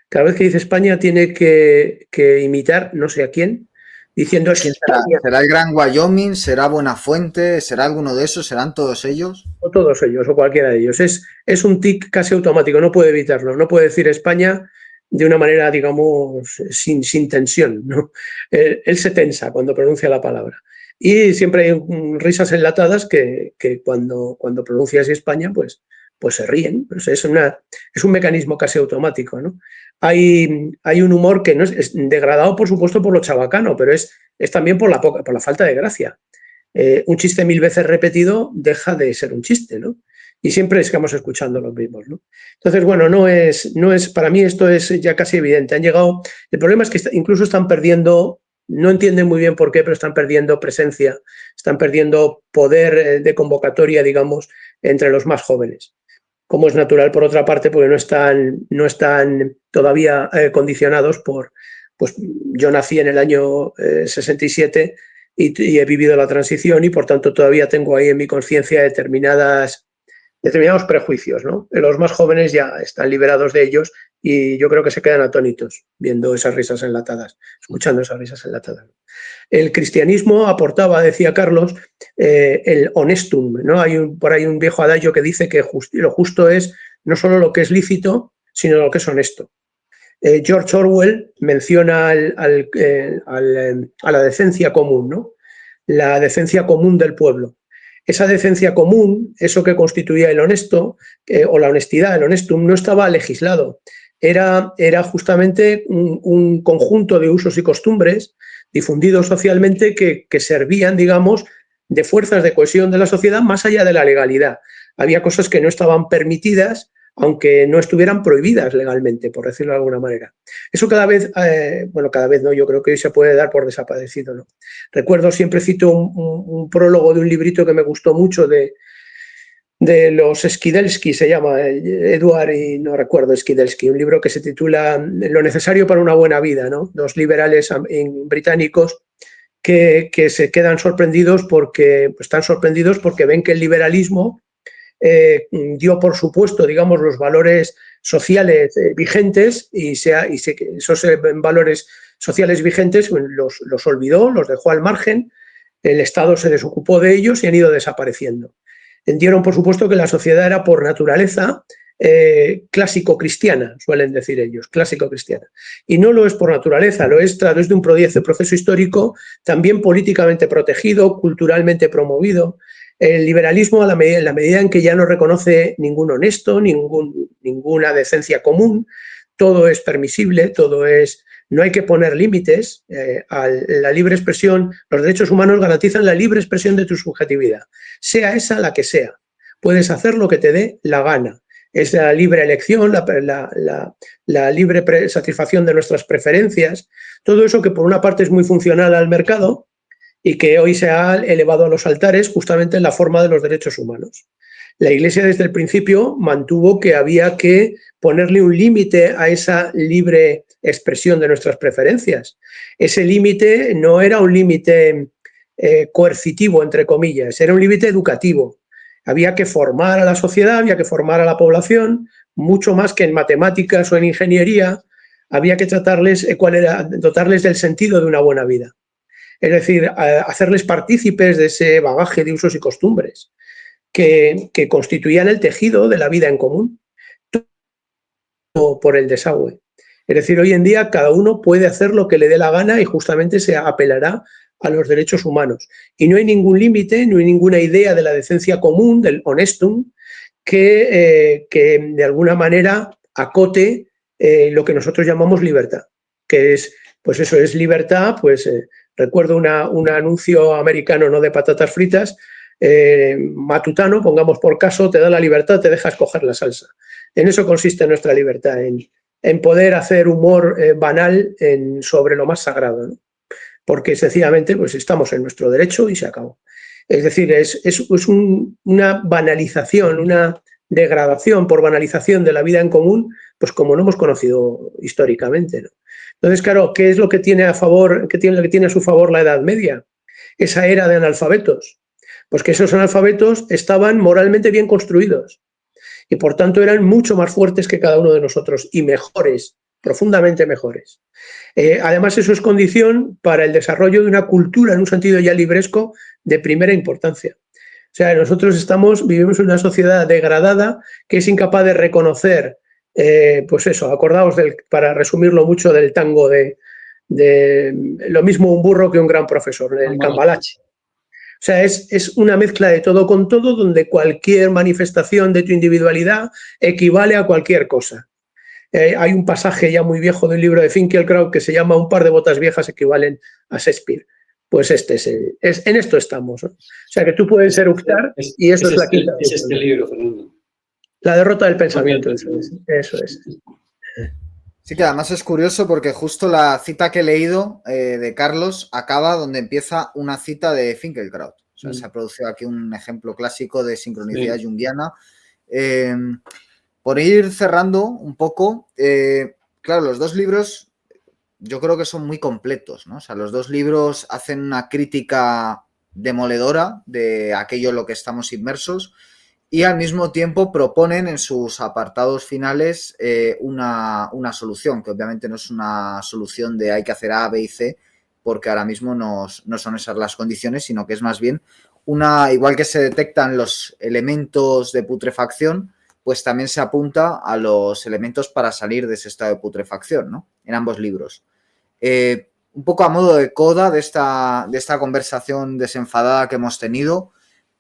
Cada vez que dice España tiene que imitar no sé a quién, diciendo España. ¿Será el Gran Wyoming? ¿Será Buenafuente? ¿Será alguno de esos? ¿Serán todos ellos? O todos ellos, o cualquiera de ellos. Es un tic casi automático, no puede evitarlo. No puede decir España de una manera, digamos, sin tensión, ¿no? Él se tensa cuando pronuncia la palabra. Y siempre hay risas enlatadas que cuando pronuncia así España, pues se ríen. Pues es un mecanismo casi automático, ¿no? Hay un humor que no es degradado, por supuesto, por lo chabacano, pero es también por la falta de gracia. Un chiste 1000 veces repetido deja de ser un chiste, ¿no? Y siempre estamos escuchando los mismos, ¿no? Entonces, bueno, no es, para mí esto es ya casi evidente. El problema es que incluso están perdiendo, no entienden muy bien por qué, pero están perdiendo presencia, están perdiendo poder de convocatoria, digamos, entre los más jóvenes. Como es natural, por otra parte, porque no están todavía condicionados pues yo nací en el año 67 y he vivido la transición y por tanto todavía tengo ahí en mi conciencia determinadas determinados prejuicios, ¿no? Los más jóvenes ya están liberados de ellos y yo creo que se quedan atónitos viendo esas risas enlatadas, escuchando esas risas enlatadas. El cristianismo aportaba, decía Carlos, el honestum, ¿no? Por ahí un viejo adagio que dice que lo justo es no solo lo que es lícito, sino lo que es honesto. George Orwell menciona a la decencia común, ¿no? La decencia común del pueblo. Esa decencia común, eso que constituía el honesto o la honestidad, el honestum, no estaba legislado. Era justamente un conjunto de usos y costumbres difundidos socialmente que servían, digamos, de fuerzas de cohesión de la sociedad más allá de la legalidad. Había cosas que no estaban permitidas, aunque no estuvieran prohibidas legalmente, por decirlo de alguna manera. Eso cada vez, bueno, cada vez no, yo creo que hoy se puede dar por desaparecido, ¿no? Recuerdo, siempre cito un prólogo de un librito que me gustó mucho de los Skidelsky, se llama, Eduard y no recuerdo, Skidelsky, un libro que se titula Lo necesario para una buena vida, ¿no? Dos liberales británicos que se quedan sorprendidos porque, están sorprendidos porque ven que el liberalismo dio por supuesto, digamos, los valores sociales vigentes y esos valores sociales vigentes los olvidó, los dejó al margen, el Estado se desocupó de ellos y han ido desapareciendo. Entendieron, por supuesto, que la sociedad era por naturaleza clásico-cristiana, suelen decir ellos, clásico-cristiana. Y no lo es por naturaleza, lo es a través de un proceso histórico también políticamente protegido, culturalmente promovido. El liberalismo, en la medida en que ya no reconoce ningún honesto, ninguna decencia común, todo es permisible, todo es... No hay que poner límites a la libre expresión. Los derechos humanos garantizan la libre expresión de tu subjetividad, sea esa la que sea. Puedes hacer lo que te dé la gana. Es la libre elección, la libre satisfacción de nuestras preferencias. Todo eso que por una parte es muy funcional al mercado y que hoy se ha elevado a los altares justamente en la forma de los derechos humanos. La Iglesia desde el principio mantuvo que había que ponerle un límite a esa libre expresión de nuestras preferencias. Ese límite no era un límite coercitivo, entre comillas, era un límite educativo. Había que formar a la sociedad, había que formar a la población, mucho más que en matemáticas o en ingeniería, había que dotarles del sentido de una buena vida. Es decir, hacerles partícipes de ese bagaje de usos y costumbres que constituían el tejido de la vida en común, por el desagüe. Es decir, hoy en día cada uno puede hacer lo que le dé la gana y justamente se apelará a los derechos humanos. Y no hay ningún límite, no hay ninguna idea de la decencia común, del honestum, que de alguna manera acote lo que nosotros llamamos libertad, que es, pues eso es libertad, pues recuerdo un anuncio americano, no de patatas fritas, matutano, pongamos por caso, te da la libertad, te deja escoger la salsa. En eso consiste nuestra libertad, en poder hacer humor banal sobre lo más sagrado, ¿no? Porque sencillamente pues estamos en nuestro derecho y se acabó. Es decir, es una banalización, una degradación por banalización de la vida en común, pues como no hemos conocido históricamente, ¿no? Entonces, claro, ¿qué es lo que tiene a favor, qué tiene, lo que tiene a su favor la Edad Media? Esa era de analfabetos. Pues que esos analfabetos estaban moralmente bien construidos y por tanto eran mucho más fuertes que cada uno de nosotros y mejores, profundamente mejores. Además, eso es condición para el desarrollo de una cultura en un sentido ya libresco de primera importancia. O sea, nosotros vivimos en una sociedad degradada que es incapaz de reconocer, pues eso, acordaos para resumirlo mucho, del tango de lo mismo un burro que un gran profesor, el cambalache. O sea, es una mezcla de todo con todo, donde cualquier manifestación de tu individualidad equivale a cualquier cosa. Hay un pasaje ya muy viejo de un libro de Finkielkraut que se llama Un par de botas viejas equivalen a Shakespeare. Pues en esto estamos, ¿no? O sea, que tú puedes eructar y eso es la quinta. Es este libro, Fernando. La derrota del pensamiento. Eso es. Sí, que además es curioso porque justo la cita que he leído de Carlos acaba donde empieza una cita de Finkielkraut. O sea, se ha producido aquí un ejemplo clásico de sincronicidad junguiana. Por ir cerrando un poco, claro, los dos libros yo creo que son muy completos, ¿no? O sea, los dos libros hacen una crítica demoledora de aquello en lo que estamos inmersos y al mismo tiempo proponen en sus apartados finales una solución, que obviamente no es una solución de hay que hacer A, B y C, porque ahora mismo no son esas las condiciones, sino que es más bien igual que se detectan los elementos de putrefacción, pues también se apunta a los elementos para salir de ese estado de putrefacción, ¿no? En ambos libros. Un poco a modo de coda de esta conversación desenfadada que hemos tenido,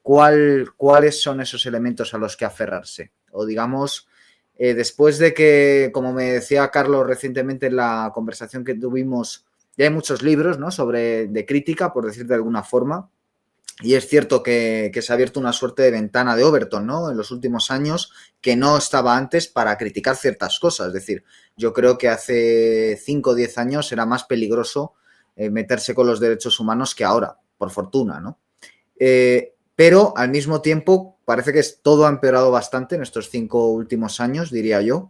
¿cuáles son esos elementos a los que aferrarse? O digamos, después de que, como me decía Carlos recientemente en la conversación que tuvimos, ya hay muchos libros, ¿no?, de crítica, por decir de alguna forma, y es cierto que se ha abierto una suerte de ventana de Overton, ¿no?, en los últimos años, que no estaba antes para criticar ciertas cosas. Es decir, yo creo que hace 5 o 10 años era más peligroso meterse con los derechos humanos que ahora, por fortuna, ¿no? Pero al mismo tiempo parece que todo ha empeorado bastante en estos 5 últimos años, diría yo,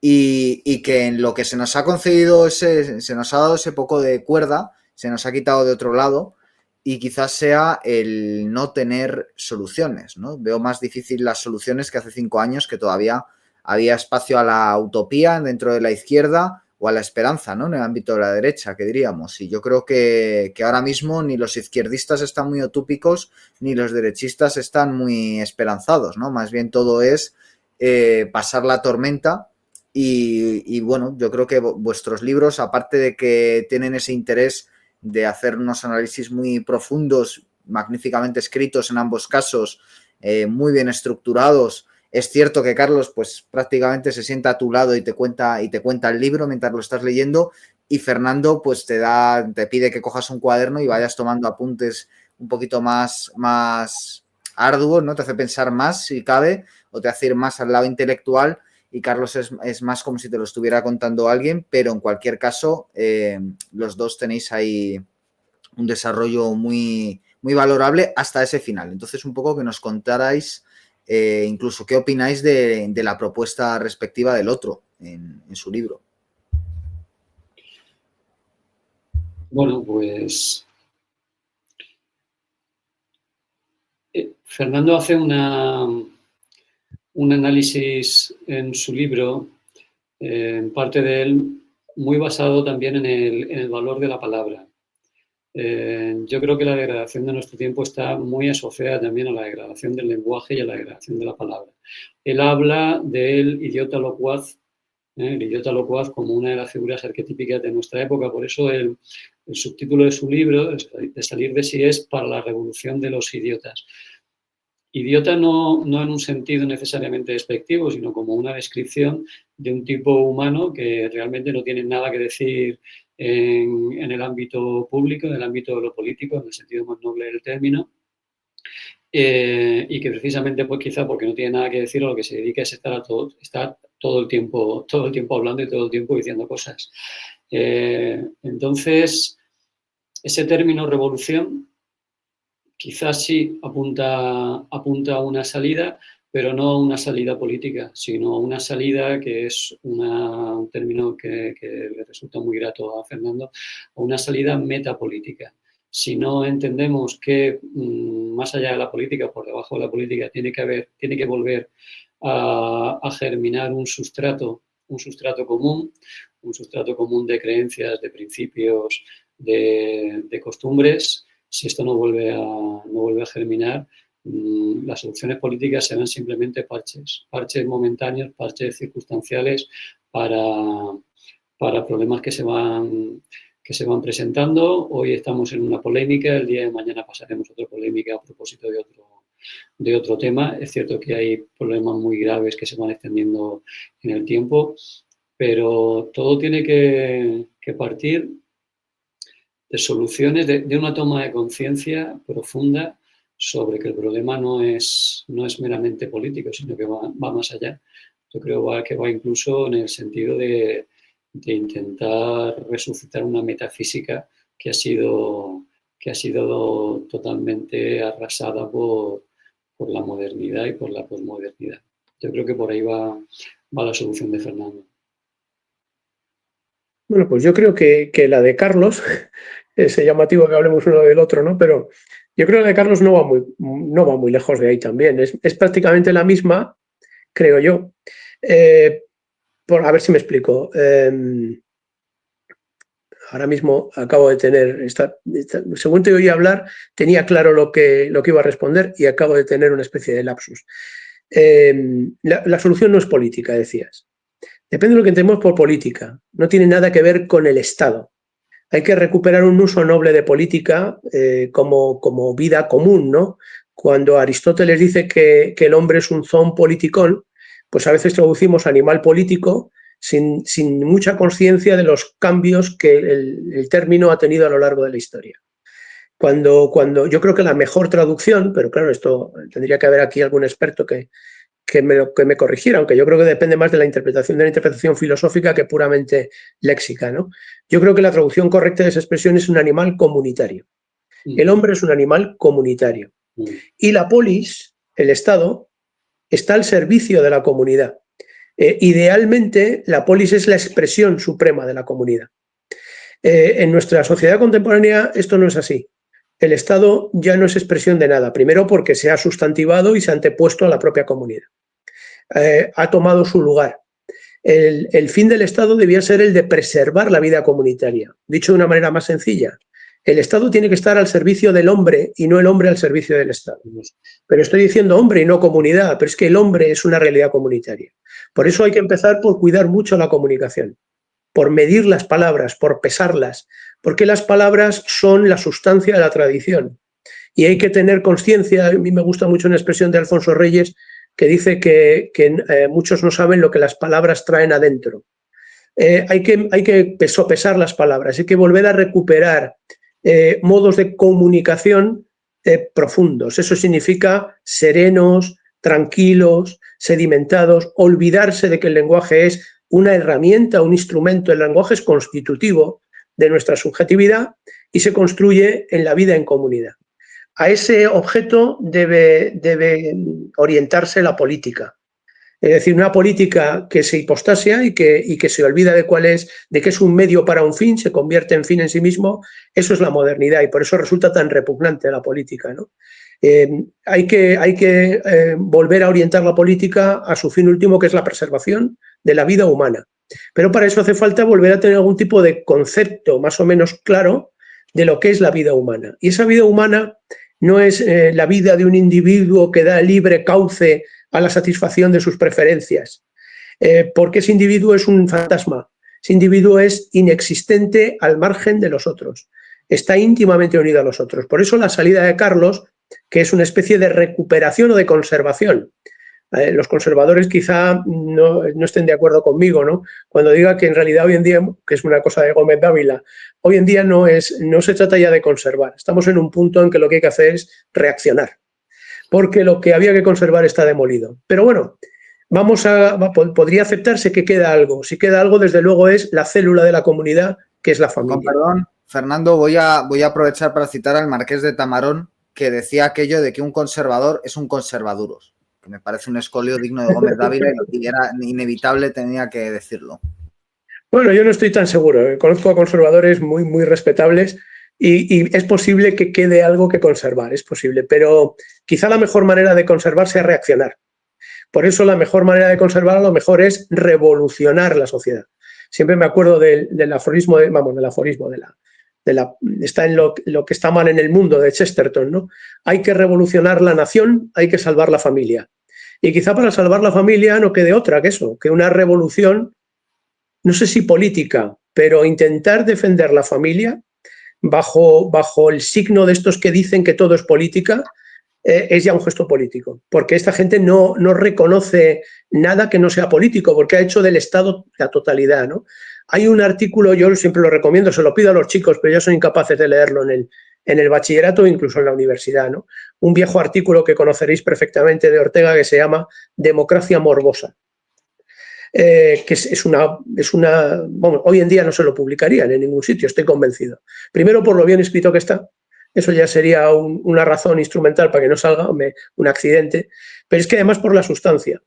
y que en lo que se nos ha concedido, se nos ha dado ese poco de cuerda, se nos ha quitado de otro lado, y quizás sea el no tener soluciones, ¿no? Veo más difícil las soluciones que hace 5 años, que todavía había espacio a la utopía dentro de la izquierda o a la esperanza, ¿no?, en el ámbito de la derecha, que diríamos. Y yo creo que ahora mismo ni los izquierdistas están muy utópicos ni los derechistas están muy esperanzados, ¿no? Más bien todo es pasar la tormenta. Y bueno, yo creo que vuestros libros, aparte de que tienen ese interés de hacer unos análisis muy profundos, magníficamente escritos en ambos casos, muy bien estructurados. Es cierto que Carlos, pues prácticamente se sienta a tu lado y te cuenta el libro mientras lo estás leyendo, y Fernando pues te pide que cojas un cuaderno y vayas tomando apuntes un poquito más arduos, ¿no? Te hace pensar más si cabe, o te hace ir más al lado intelectual, y Carlos es más como si te lo estuviera contando alguien, pero en cualquier caso los dos tenéis ahí un desarrollo muy, muy valorable hasta ese final. Entonces, un poco que nos contarais incluso qué opináis de la propuesta respectiva del otro en su libro. Bueno, pues Fernando hace un análisis en su libro, en parte de él, muy basado también en el valor de la palabra. Yo creo que la degradación de nuestro tiempo está muy asociada también a la degradación del lenguaje y a la degradación de la palabra. Él habla del idiota locuaz, el idiota locuaz como una de las figuras arquetípicas de nuestra época. Por eso el subtítulo de su libro, de Salir de sí, es Para la revolución de los idiotas. Idiota no en un sentido necesariamente despectivo, sino como una descripción de un tipo humano que realmente no tiene nada que decir en el ámbito público, en el ámbito de lo político, en el sentido más noble del término, y que precisamente, pues quizá porque no tiene nada que decir, a lo que se dedica es estar todo el tiempo hablando y todo el tiempo diciendo cosas. Entonces, ese término revolución quizás sí apunta a una salida, pero no una salida política, sino una salida que es un término que le resulta muy grato a Fernando, una salida metapolítica. Si no entendemos que más allá de la política, por debajo de la política, tiene que volver a germinar un sustrato común de creencias, de principios, de costumbres. Si esto no vuelve a germinar, las soluciones políticas serán simplemente parches momentáneos, parches circunstanciales para problemas que se van presentando. Hoy estamos en una polémica, el día de mañana pasaremos a otra polémica a propósito de otro tema. Es cierto que hay problemas muy graves que se van extendiendo en el tiempo, pero todo tiene que partir de soluciones, de una toma de conciencia profunda sobre que el problema no es meramente político, sino que va más allá. Yo creo que va incluso en el sentido de intentar resucitar una metafísica que ha sido totalmente arrasada por la modernidad y por la posmodernidad. Yo creo que por ahí va la solución de Fernando. Bueno, pues yo creo que la de Carlos, es llamativo que hablemos uno del otro, ¿no? Pero Yo creo que Carlos no va muy lejos de ahí también. Es prácticamente la misma, creo yo. A ver si me explico. Ahora mismo acabo de tener, según te oí hablar, tenía claro lo que iba a responder y acabo de tener una especie de lapsus. La solución no es política, decías. Depende de lo que entendemos por política. No tiene nada que ver con el Estado. Hay que recuperar un uso noble de política como vida común, ¿no? Cuando Aristóteles dice que el hombre es un zoon politikon, pues a veces traducimos animal político sin mucha conciencia de los cambios que el término ha tenido a lo largo de la historia. Cuando yo creo que la mejor traducción, pero claro, esto tendría que haber aquí algún experto que me corrigiera, aunque yo creo que depende más de la interpretación filosófica que puramente léxica, ¿no? Yo creo que la traducción correcta de esa expresión es un animal comunitario. El hombre es un animal comunitario. Y la polis, el Estado, está al servicio de la comunidad. Idealmente, la polis es la expresión suprema de la comunidad. En nuestra sociedad contemporánea esto no es así. El Estado ya no es expresión de nada, primero porque se ha sustantivado y se ha antepuesto a la propia comunidad. Ha tomado su lugar. El fin del Estado debía ser el de preservar la vida comunitaria. Dicho de una manera más sencilla, el Estado tiene que estar al servicio del hombre y no el hombre al servicio del Estado. Pero estoy diciendo hombre y no comunidad, pero es que el hombre es una realidad comunitaria. Por eso hay que empezar por cuidar mucho la comunicación, por medir las palabras, por pesarlas, porque las palabras son la sustancia de la tradición. Y hay que tener conciencia, a mí me gusta mucho una expresión de Alfonso Reyes, que dice que muchos no saben lo que las palabras traen adentro. Hay que sopesar las palabras, hay que volver a recuperar modos de comunicación profundos. Eso significa serenos, tranquilos, sedimentados, olvidarse de que el lenguaje es una herramienta, un instrumento. El lenguaje es constitutivo de nuestra subjetividad y se construye en la vida en comunidad. A ese objeto debe orientarse la política. Es decir, una política que se hipostasia y que se olvida de que es un medio para un fin, se convierte en fin en sí mismo. Eso es la modernidad y por eso resulta tan repugnante la política, ¿no? Hay que volver a orientar la política a su fin último, que es la preservación de la vida humana. Pero para eso hace falta volver a tener algún tipo de concepto más o menos claro de lo que es la vida humana. Y esa vida humana no es la vida de un individuo que da libre cauce a la satisfacción de sus preferencias, porque ese individuo es un fantasma, ese individuo es inexistente al margen de los otros, está íntimamente unido a los otros. Por eso la salida de Carlos, que es una especie de recuperación o de conservación. Los conservadores quizá no estén de acuerdo conmigo, ¿no? Cuando diga que en realidad hoy en día, que es una cosa de Gómez Dávila, hoy en día no se trata ya de conservar. Estamos en un punto en que lo que hay que hacer es reaccionar, porque lo que había que conservar está demolido. Pero bueno, podría aceptarse que queda algo. Si queda algo, desde luego es la célula de la comunidad, que es la familia. Con perdón, Fernando, voy a aprovechar para citar al marqués de Tamarón, que decía aquello de que un conservador es un conservaduros, que me parece un escolio digno de Gómez Dávila y era inevitable, tenía que decirlo. Bueno, yo no estoy tan seguro. Conozco a conservadores muy, muy respetables y es posible que quede algo que conservar, es posible, pero quizá la mejor manera de conservar sea reaccionar. Por eso la mejor manera de conservar a lo mejor es revolucionar la sociedad. Siempre me acuerdo del aforismo, está en lo que está mal en el mundo, de Chesterton, ¿no? Hay que revolucionar la nación, hay que salvar la familia. Y quizá para salvar la familia no quede otra que eso, que una revolución, no sé si política, pero intentar defender la familia bajo el signo de estos que dicen que todo es política, es ya un gesto político, porque esta gente no reconoce nada que no sea político, porque ha hecho del Estado la totalidad, ¿no? Hay un artículo, yo siempre lo recomiendo, se lo pido a los chicos, pero ya son incapaces de leerlo en el bachillerato o incluso en la universidad, ¿no? Un viejo artículo que conoceréis perfectamente de Ortega que se llama Democracia morbosa. Que bueno, hoy en día no se lo publicarían en ningún sitio, estoy convencido. Primero por lo bien escrito que está, eso ya sería una razón instrumental para que no salga un accidente, pero es que además por la sustancia.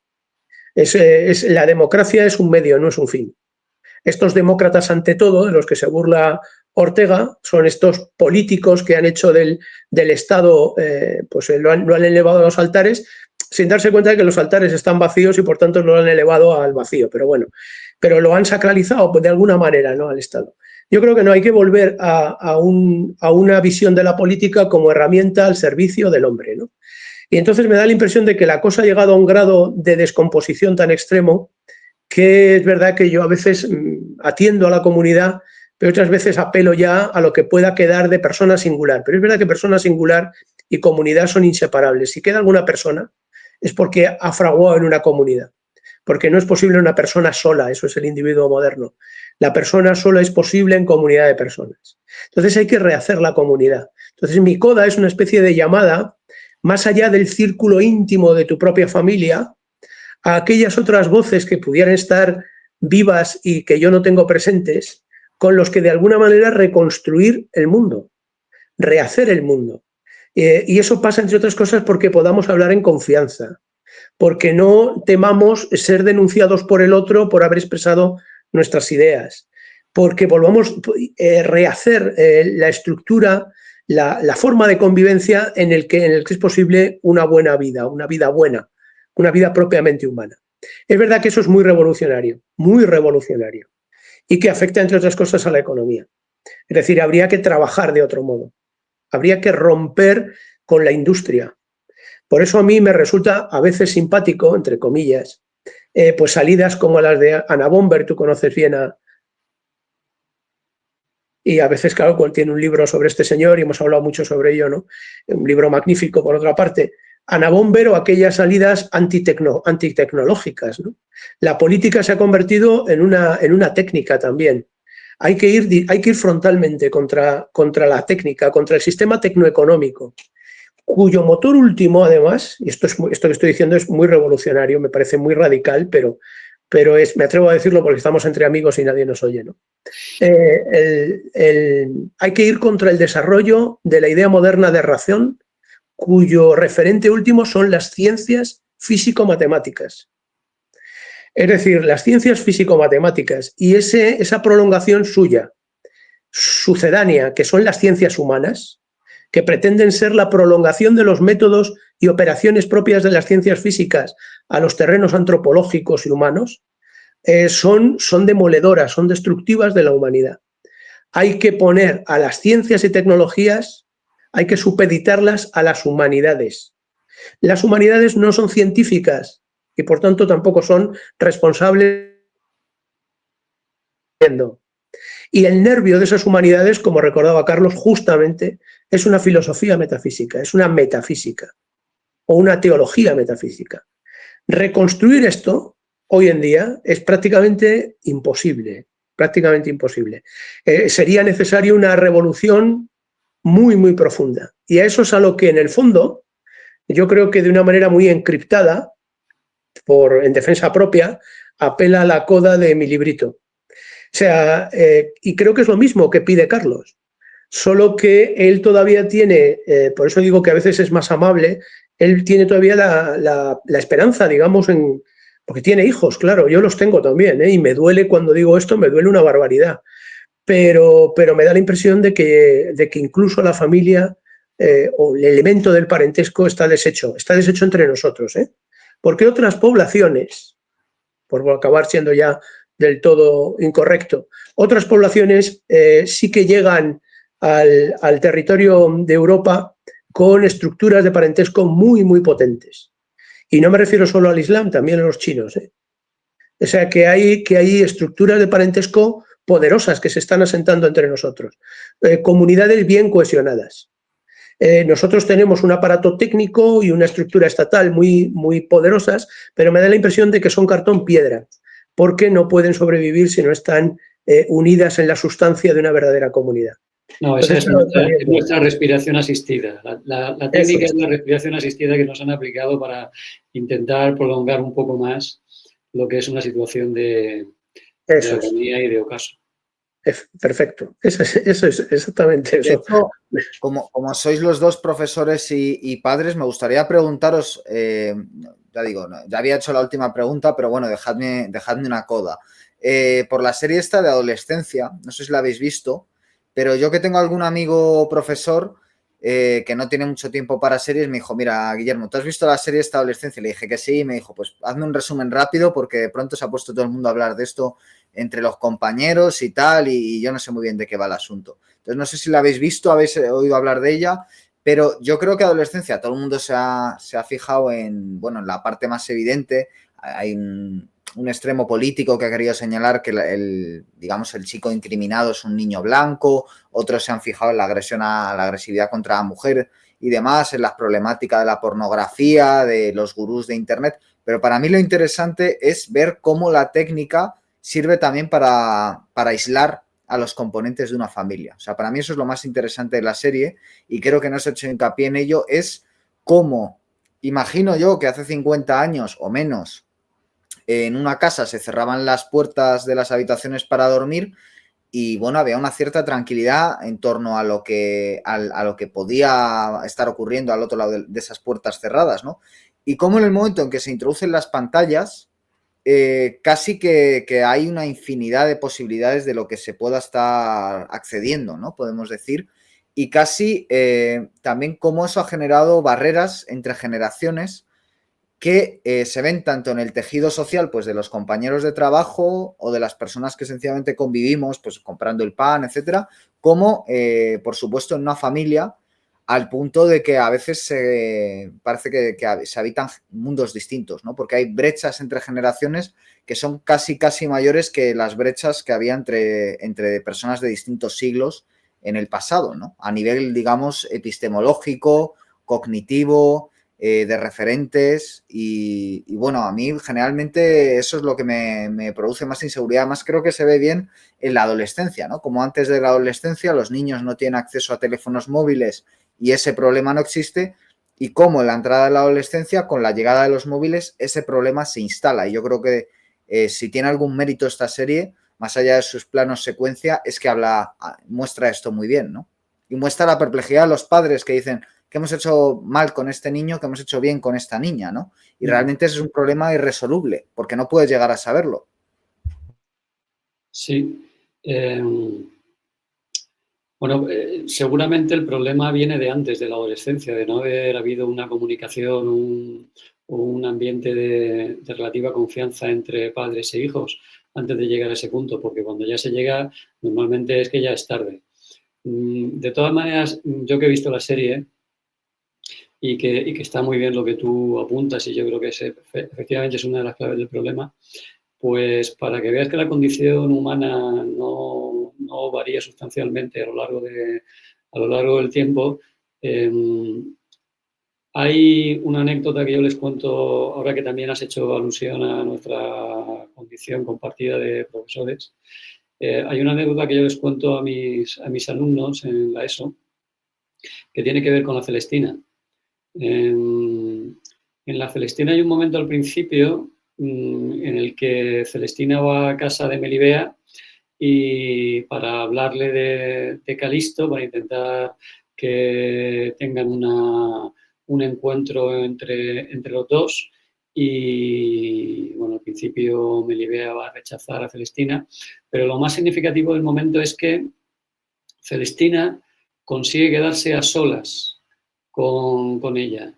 La democracia es un medio, no es un fin. Estos demócratas ante todo, de los que se burla Ortega, son estos políticos que han hecho del Estado, pues lo han elevado a los altares, sin darse cuenta de que los altares están vacíos y por tanto lo han elevado al vacío, pero bueno, pero lo han sacralizado pues, de alguna manera, ¿no?, al Estado. Yo creo que no hay que volver a una visión de la política como herramienta al servicio del hombre, ¿no? Y entonces me da la impresión de que la cosa ha llegado a un grado de descomposición tan extremo que es verdad que yo a veces atiendo a la comunidad, pero otras veces apelo ya a lo que pueda quedar de persona singular. Pero es verdad que persona singular y comunidad son inseparables. Si queda alguna persona es porque ha fraguado en una comunidad, porque no es posible una persona sola, eso es el individuo moderno. La persona sola es posible en comunidad de personas. Entonces hay que rehacer la comunidad. Entonces mi coda es una especie de llamada más allá del círculo íntimo de tu propia familia, a aquellas otras voces que pudieran estar vivas y que yo no tengo presentes, con los que de alguna manera reconstruir el mundo, rehacer el mundo. Y eso pasa, entre otras cosas, porque podamos hablar en confianza, porque no temamos ser denunciados por el otro por haber expresado nuestras ideas, porque volvamos a rehacer la estructura, la forma de convivencia en el que es posible una buena vida, una vida buena, una vida propiamente humana. Es verdad que eso es muy revolucionario y que afecta, entre otras cosas, a la economía. Es decir, habría que trabajar de otro modo, habría que romper con la industria. Por eso a mí me resulta a veces simpático, entre comillas, pues salidas como las de Anna Bomber, tú conoces bien y a veces, claro, tiene un libro sobre este señor y hemos hablado mucho sobre ello, ¿no? Un libro magnífico, por otra parte. Anna Bomber o aquellas salidas antitecnológicas, ¿no? La política se ha convertido en una técnica también. Hay que ir frontalmente contra la técnica, contra el sistema tecnoeconómico, cuyo motor último, además, y esto que estoy diciendo es muy revolucionario, me parece muy radical, pero me atrevo a decirlo porque estamos entre amigos y nadie nos oye, ¿no? Hay que ir contra el desarrollo de la idea moderna de razón, cuyo referente último son las ciencias físico-matemáticas. Es decir, las ciencias físico-matemáticas y esa prolongación suya, sucedánea, que son las ciencias humanas, que pretenden ser la prolongación de los métodos y operaciones propias de las ciencias físicas a los terrenos antropológicos y humanos, son demoledoras, son destructivas de la humanidad. Hay que poner a las ciencias y tecnologías, hay que supeditarlas a las humanidades. Las humanidades no son científicas y por tanto tampoco son responsables. Y el nervio de esas humanidades, como recordaba Carlos, justamente es una filosofía metafísica, es una metafísica o una teología metafísica. Reconstruir esto hoy en día es prácticamente imposible, prácticamente imposible. Sería necesaria una revolución muy, muy profunda. Y a eso es a lo que en el fondo, yo creo que de una manera muy encriptada, en defensa propia, apela a la coda de mi librito. O sea, y creo que es lo mismo que pide Carlos, solo que él todavía tiene, por eso digo que a veces es más amable, él tiene todavía la esperanza, digamos, porque tiene hijos, claro, yo los tengo también, y me duele cuando digo esto, me duele una barbaridad, pero me da la impresión de que incluso la familia o el elemento del parentesco está deshecho entre nosotros, porque otras poblaciones, por acabar siendo ya del todo incorrecto, otras poblaciones sí que llegan al territorio de Europa con estructuras de parentesco muy, muy potentes. Y no me refiero solo al Islam, también a los chinos. O sea, que hay estructuras de parentesco poderosas que se están asentando entre nosotros. Comunidades bien cohesionadas. Nosotros tenemos un aparato técnico y una estructura estatal muy, muy poderosas, pero me da la impresión de que son cartón piedra, porque no pueden sobrevivir si no están unidas en la sustancia de una verdadera comunidad. No, esa es nuestra respiración asistida. La técnica es la respiración asistida que nos han aplicado para intentar prolongar un poco más lo que es una situación de agonía y de ocaso. Perfecto, eso es exactamente eso. De hecho, como sois los dos profesores y padres, me gustaría preguntaros, ya digo, ya había hecho la última pregunta, pero bueno, dejadme una coda. Por la serie esta de adolescencia, no sé si la habéis visto, pero yo que tengo algún amigo profesor que no tiene mucho tiempo para series, me dijo, mira, Guillermo, ¿tú has visto la serie esta adolescencia? Le dije que sí, y me dijo, pues hazme un resumen rápido porque de pronto se ha puesto todo el mundo a hablar de esto entre los compañeros y tal, y yo no sé muy bien de qué va el asunto. Entonces, no sé si la habéis visto, habéis oído hablar de ella, pero yo creo que adolescencia, todo el mundo se ha fijado en, bueno, en la parte más evidente. Hay un extremo político que ha querido señalar que digamos, el chico incriminado es un niño blanco, otros se han fijado en la agresión a la agresividad contra la mujer y demás, en las problemáticas de la pornografía, de los gurús de internet, pero para mí lo interesante es ver cómo la técnica sirve también para aislar a los componentes de una familia. O sea, para mí eso es lo más interesante de la serie y creo que no se ha hecho hincapié en ello, es cómo, imagino yo que hace 50 años o menos, en una casa se cerraban las puertas de las habitaciones para dormir y bueno, había una cierta tranquilidad en torno a lo que podía estar ocurriendo al otro lado de esas puertas cerradas, ¿no? Y cómo en el momento en que se introducen las pantallas, casi que hay una infinidad de posibilidades de lo que se pueda estar accediendo, ¿no? Podemos decir. Y casi también cómo eso ha generado barreras entre generaciones que se ven tanto en el tejido social, pues de los compañeros de trabajo o de las personas que sencillamente convivimos, pues comprando el pan, etcétera, como por supuesto en una familia, al punto de que a veces parece que se habitan mundos distintos, ¿no? Porque hay brechas entre generaciones que son casi mayores que las brechas que había entre personas de distintos siglos en el pasado, ¿no? A nivel, digamos, epistemológico, cognitivo, de referentes y bueno, a mí generalmente eso es lo que me produce más inseguridad, más creo que se ve bien en la adolescencia, ¿no? Como antes de la adolescencia los niños no tienen acceso a teléfonos móviles y ese problema no existe, y como en la entrada de la adolescencia, con la llegada de los móviles, ese problema se instala, y yo creo que si tiene algún mérito esta serie, más allá de sus planos secuencia, es que muestra esto muy bien, ¿no? Y muestra la perplejidad de los padres que dicen, ¿qué hemos hecho mal con este niño? ¿Qué hemos hecho bien con esta niña? ¿No? Y realmente ese es un problema irresoluble, porque no puedes llegar a saberlo. Sí. Bueno, seguramente el problema viene de antes, de la adolescencia, de no haber habido una comunicación o un ambiente de relativa confianza entre padres e hijos antes de llegar a ese punto, porque cuando ya se llega, normalmente es que ya es tarde. De todas maneras, yo que he visto la serie y que está muy bien lo que tú apuntas, y yo creo que efectivamente es una de las claves del problema, pues para que veas que la condición humana no varía sustancialmente a lo largo del tiempo, hay una anécdota que yo les cuento, ahora que también has hecho alusión a nuestra condición compartida de profesores. Hay una anécdota que yo les cuento a mis alumnos en la ESO, que tiene que ver con la Celestina. En la Celestina hay un momento al principio en el que Celestina va a casa de Melibea y para hablarle de Calisto, para intentar que tengan un encuentro entre los dos. Y bueno, al principio Melibea va a rechazar a Celestina, pero lo más significativo del momento es que Celestina consigue quedarse a solas con ella,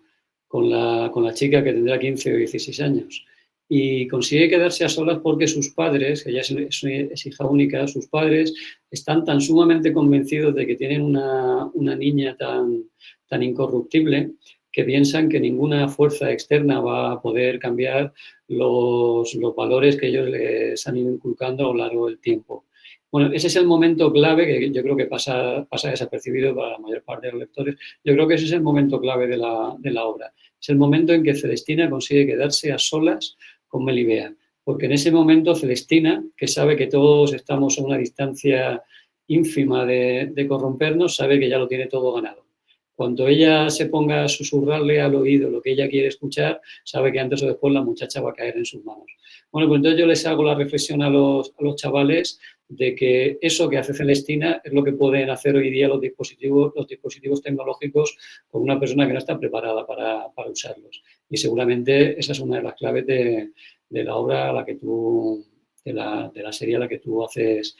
con la chica que tendrá 15 o 16 años. Y consigue quedarse a solas porque sus padres, ella es hija única, sus padres están tan sumamente convencidos de que tienen una niña tan incorruptible que piensan que ninguna fuerza externa va a poder cambiar los valores que ellos les han ido inculcando a lo largo del tiempo. Bueno, ese es el momento clave que yo creo que pasa desapercibido para la mayor parte de los lectores. Yo creo que ese es el momento clave de la obra. Es el momento en que Celestina consigue quedarse a solas con Melibea. Porque en ese momento Celestina, que sabe que todos estamos a una distancia ínfima de corrompernos, sabe que ya lo tiene todo ganado. Cuando ella se ponga a susurrarle al oído lo que ella quiere escuchar, sabe que antes o después la muchacha va a caer en sus manos. Bueno, pues entonces yo les hago la reflexión a los chavales de que eso que hace Celestina es lo que pueden hacer hoy día los dispositivos tecnológicos con una persona que no está preparada para usarlos. Y seguramente esa es una de las claves de la obra a la que tú la serie a la que tú haces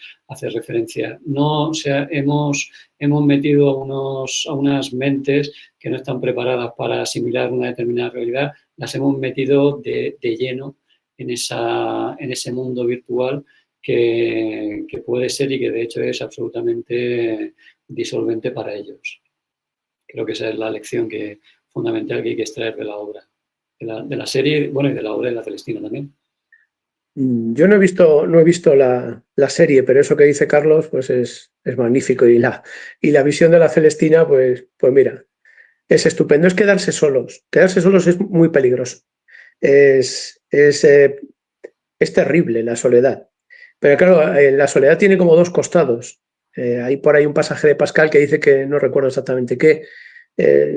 referencia. No, o sea, hemos metido a unas mentes que no están preparadas para asimilar una determinada realidad, las hemos metido de lleno en ese mundo virtual que puede ser y que de hecho es absolutamente disolvente para ellos. Creo que esa es la lección fundamental que hay que extraer de la obra, de la serie, bueno, y de la obra de La Celestina también. Yo no he visto la serie, pero eso que dice Carlos pues es magnífico. Y la visión de La Celestina, pues mira, es estupendo. Es quedarse solos. Quedarse solos es muy peligroso. Es terrible la soledad. Pero claro, la soledad tiene como dos costados. Hay por ahí un pasaje de Pascal que dice que, no recuerdo exactamente qué,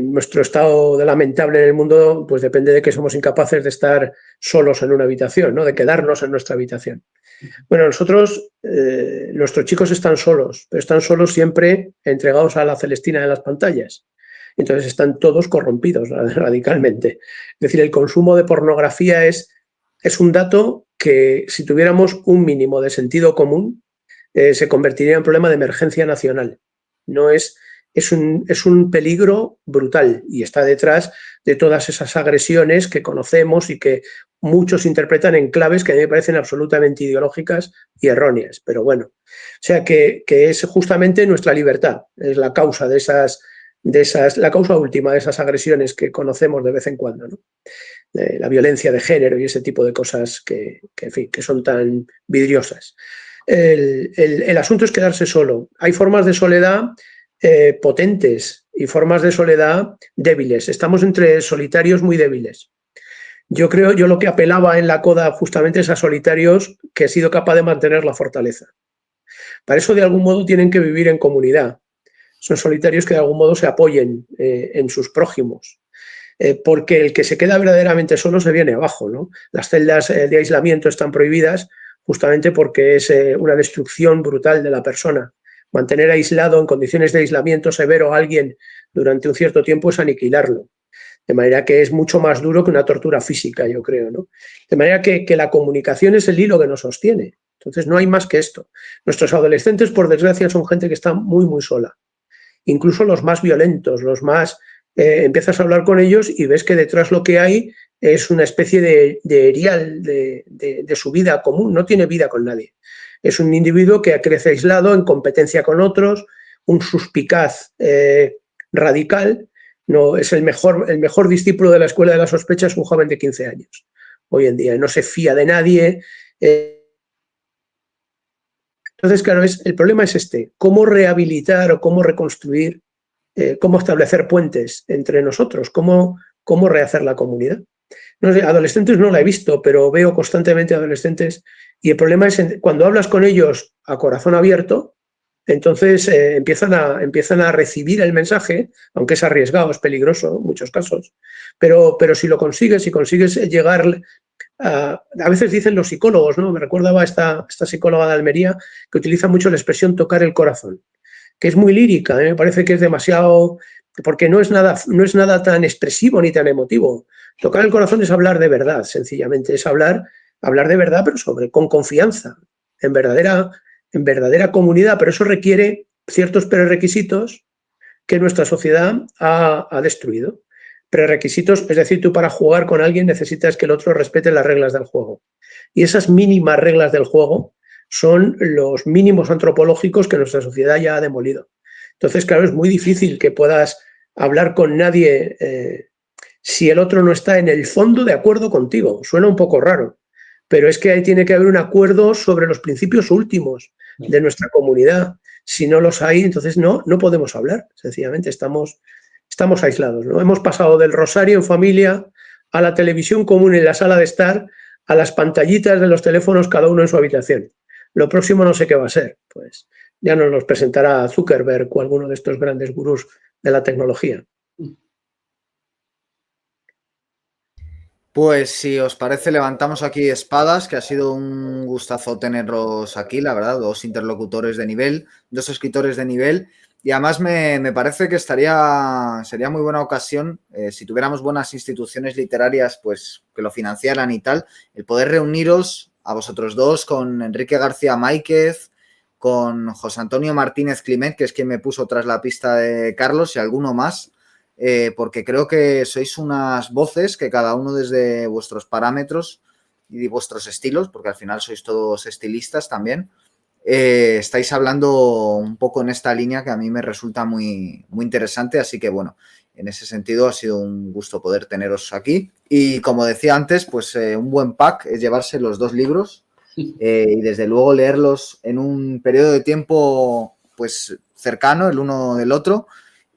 nuestro estado de lamentable en el mundo pues depende de que somos incapaces de estar solos en una habitación, ¿no? De quedarnos en nuestra habitación. Bueno, nosotros, nuestros chicos están solos, pero están solos siempre entregados a la Celestina de las pantallas. Entonces están todos corrompidos radicalmente. Es decir, el consumo de pornografía es un dato que, si tuviéramos un mínimo de sentido común, se convertiría en problema de emergencia nacional. No es un peligro brutal y está detrás de todas esas agresiones que conocemos y que muchos interpretan en claves que a mí me parecen absolutamente ideológicas y erróneas. Pero bueno, o sea que es justamente nuestra libertad, es la causa la causa última de esas agresiones que conocemos de vez en cuando, ¿no? La violencia de género y ese tipo de cosas en fin, que son tan vidriosas. El asunto es quedarse solo. Hay formas de soledad potentes y formas de soledad débiles. Estamos entre solitarios muy débiles. Yo lo que apelaba en la coda justamente es a solitarios que he sido capaz de mantener la fortaleza. Para eso, de algún modo, tienen que vivir en comunidad. Son solitarios que de algún modo se apoyen en sus prójimos. Porque el que se queda verdaderamente solo se viene abajo, ¿no? Las celdas de aislamiento están prohibidas justamente porque es una destrucción brutal de la persona. Mantener aislado en condiciones de aislamiento severo a alguien durante un cierto tiempo es aniquilarlo. De manera que es mucho más duro que una tortura física, yo creo, ¿no? De manera que la comunicación es el hilo que nos sostiene. Entonces no hay más que esto. Nuestros adolescentes, por desgracia, son gente que está muy, muy sola. Incluso los más violentos, los más... empiezas a hablar con ellos y ves que detrás lo que hay es una especie de erial de su vida común. No tiene vida con nadie. Es un individuo que crece aislado, en competencia con otros, un suspicaz radical. No, es el mejor discípulo de la escuela de la sospecha, es un joven de 15 años. Hoy en día no se fía de nadie. Entonces, claro, el problema es este: cómo rehabilitar o cómo reconstruir, cómo establecer puentes entre nosotros, cómo rehacer la comunidad. No sé, adolescentes no la he visto, pero veo constantemente adolescentes y el problema es cuando hablas con ellos a corazón abierto, entonces empiezan a recibir el mensaje, aunque es arriesgado, es peligroso en muchos casos, pero si lo consigues, si consigues llegar a veces dicen los psicólogos, ¿no? Me recordaba esta psicóloga de Almería que utiliza mucho la expresión tocar el corazón, que es muy lírica, me parece que es demasiado, porque no es nada tan expresivo ni tan emotivo. Tocar el corazón es hablar de verdad, sencillamente, es hablar de verdad, pero con confianza, en verdadera comunidad, pero eso requiere ciertos prerequisitos que nuestra sociedad ha destruido. Prerequisitos, es decir, tú para jugar con alguien necesitas que el otro respete las reglas del juego. Y esas mínimas reglas del juego son los mínimos antropológicos que nuestra sociedad ya ha demolido. Entonces, claro, es muy difícil que puedas hablar con nadie si el otro no está en el fondo de acuerdo contigo. Suena un poco raro, pero es que ahí tiene que haber un acuerdo sobre los principios últimos de nuestra comunidad. Si no los hay, entonces no podemos hablar. Sencillamente estamos aislados, ¿no? Hemos pasado del rosario en familia a la televisión común en la sala de estar, a las pantallitas de los teléfonos, cada uno en su habitación. Lo próximo no sé qué va a ser, pues ya nos los presentará Zuckerberg o alguno de estos grandes gurús de la tecnología. Pues si os parece, levantamos aquí espadas, que ha sido un gustazo tenerlos aquí, la verdad, dos interlocutores de nivel, dos escritores de nivel, y además me parece que sería muy buena ocasión, si tuviéramos buenas instituciones literarias, pues que lo financiaran y tal, el poder reuniros a vosotros dos, con Enrique García Máiquez, con José Antonio Martínez Climent, que es quien me puso tras la pista de Carlos, y alguno más, porque creo que sois unas voces que cada uno desde vuestros parámetros y vuestros estilos, porque al final sois todos estilistas también, estáis hablando un poco en esta línea que a mí me resulta muy, muy interesante, así que bueno, en ese sentido ha sido un gusto poder teneros aquí. Y como decía antes, pues un buen pack es llevarse los 2 libros y desde luego leerlos en un periodo de tiempo pues cercano el uno del otro.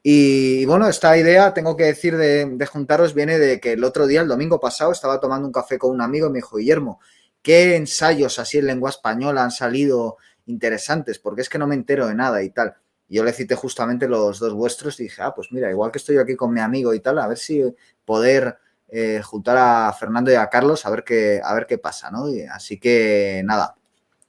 Y bueno, esta idea, tengo que decir, de juntaros viene de que el otro día, el domingo pasado, estaba tomando un café con un amigo y me dijo: Guillermo, ¿qué ensayos así en lengua española han salido interesantes? Porque es que no me entero de nada y tal. Y yo le cité justamente los 2 vuestros y dije, pues mira, igual que estoy aquí con mi amigo y tal, a ver si poder juntar a Fernando y a Carlos a ver qué pasa, ¿no? Y así que nada,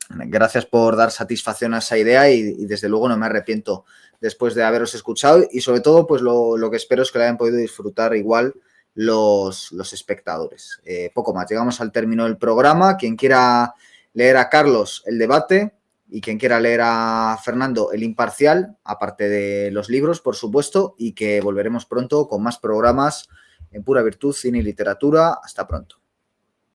gracias por dar satisfacción a esa idea y desde luego no me arrepiento después de haberos escuchado y sobre todo pues lo que espero es que lo hayan podido disfrutar igual los espectadores. Poco más, llegamos al término del programa. Quien quiera leer a Carlos el debate y quien quiera leer a Fernando el imparcial, aparte de los libros, por supuesto, y que volveremos pronto con más programas en Pura Virtud, Cine y Literatura. Hasta pronto.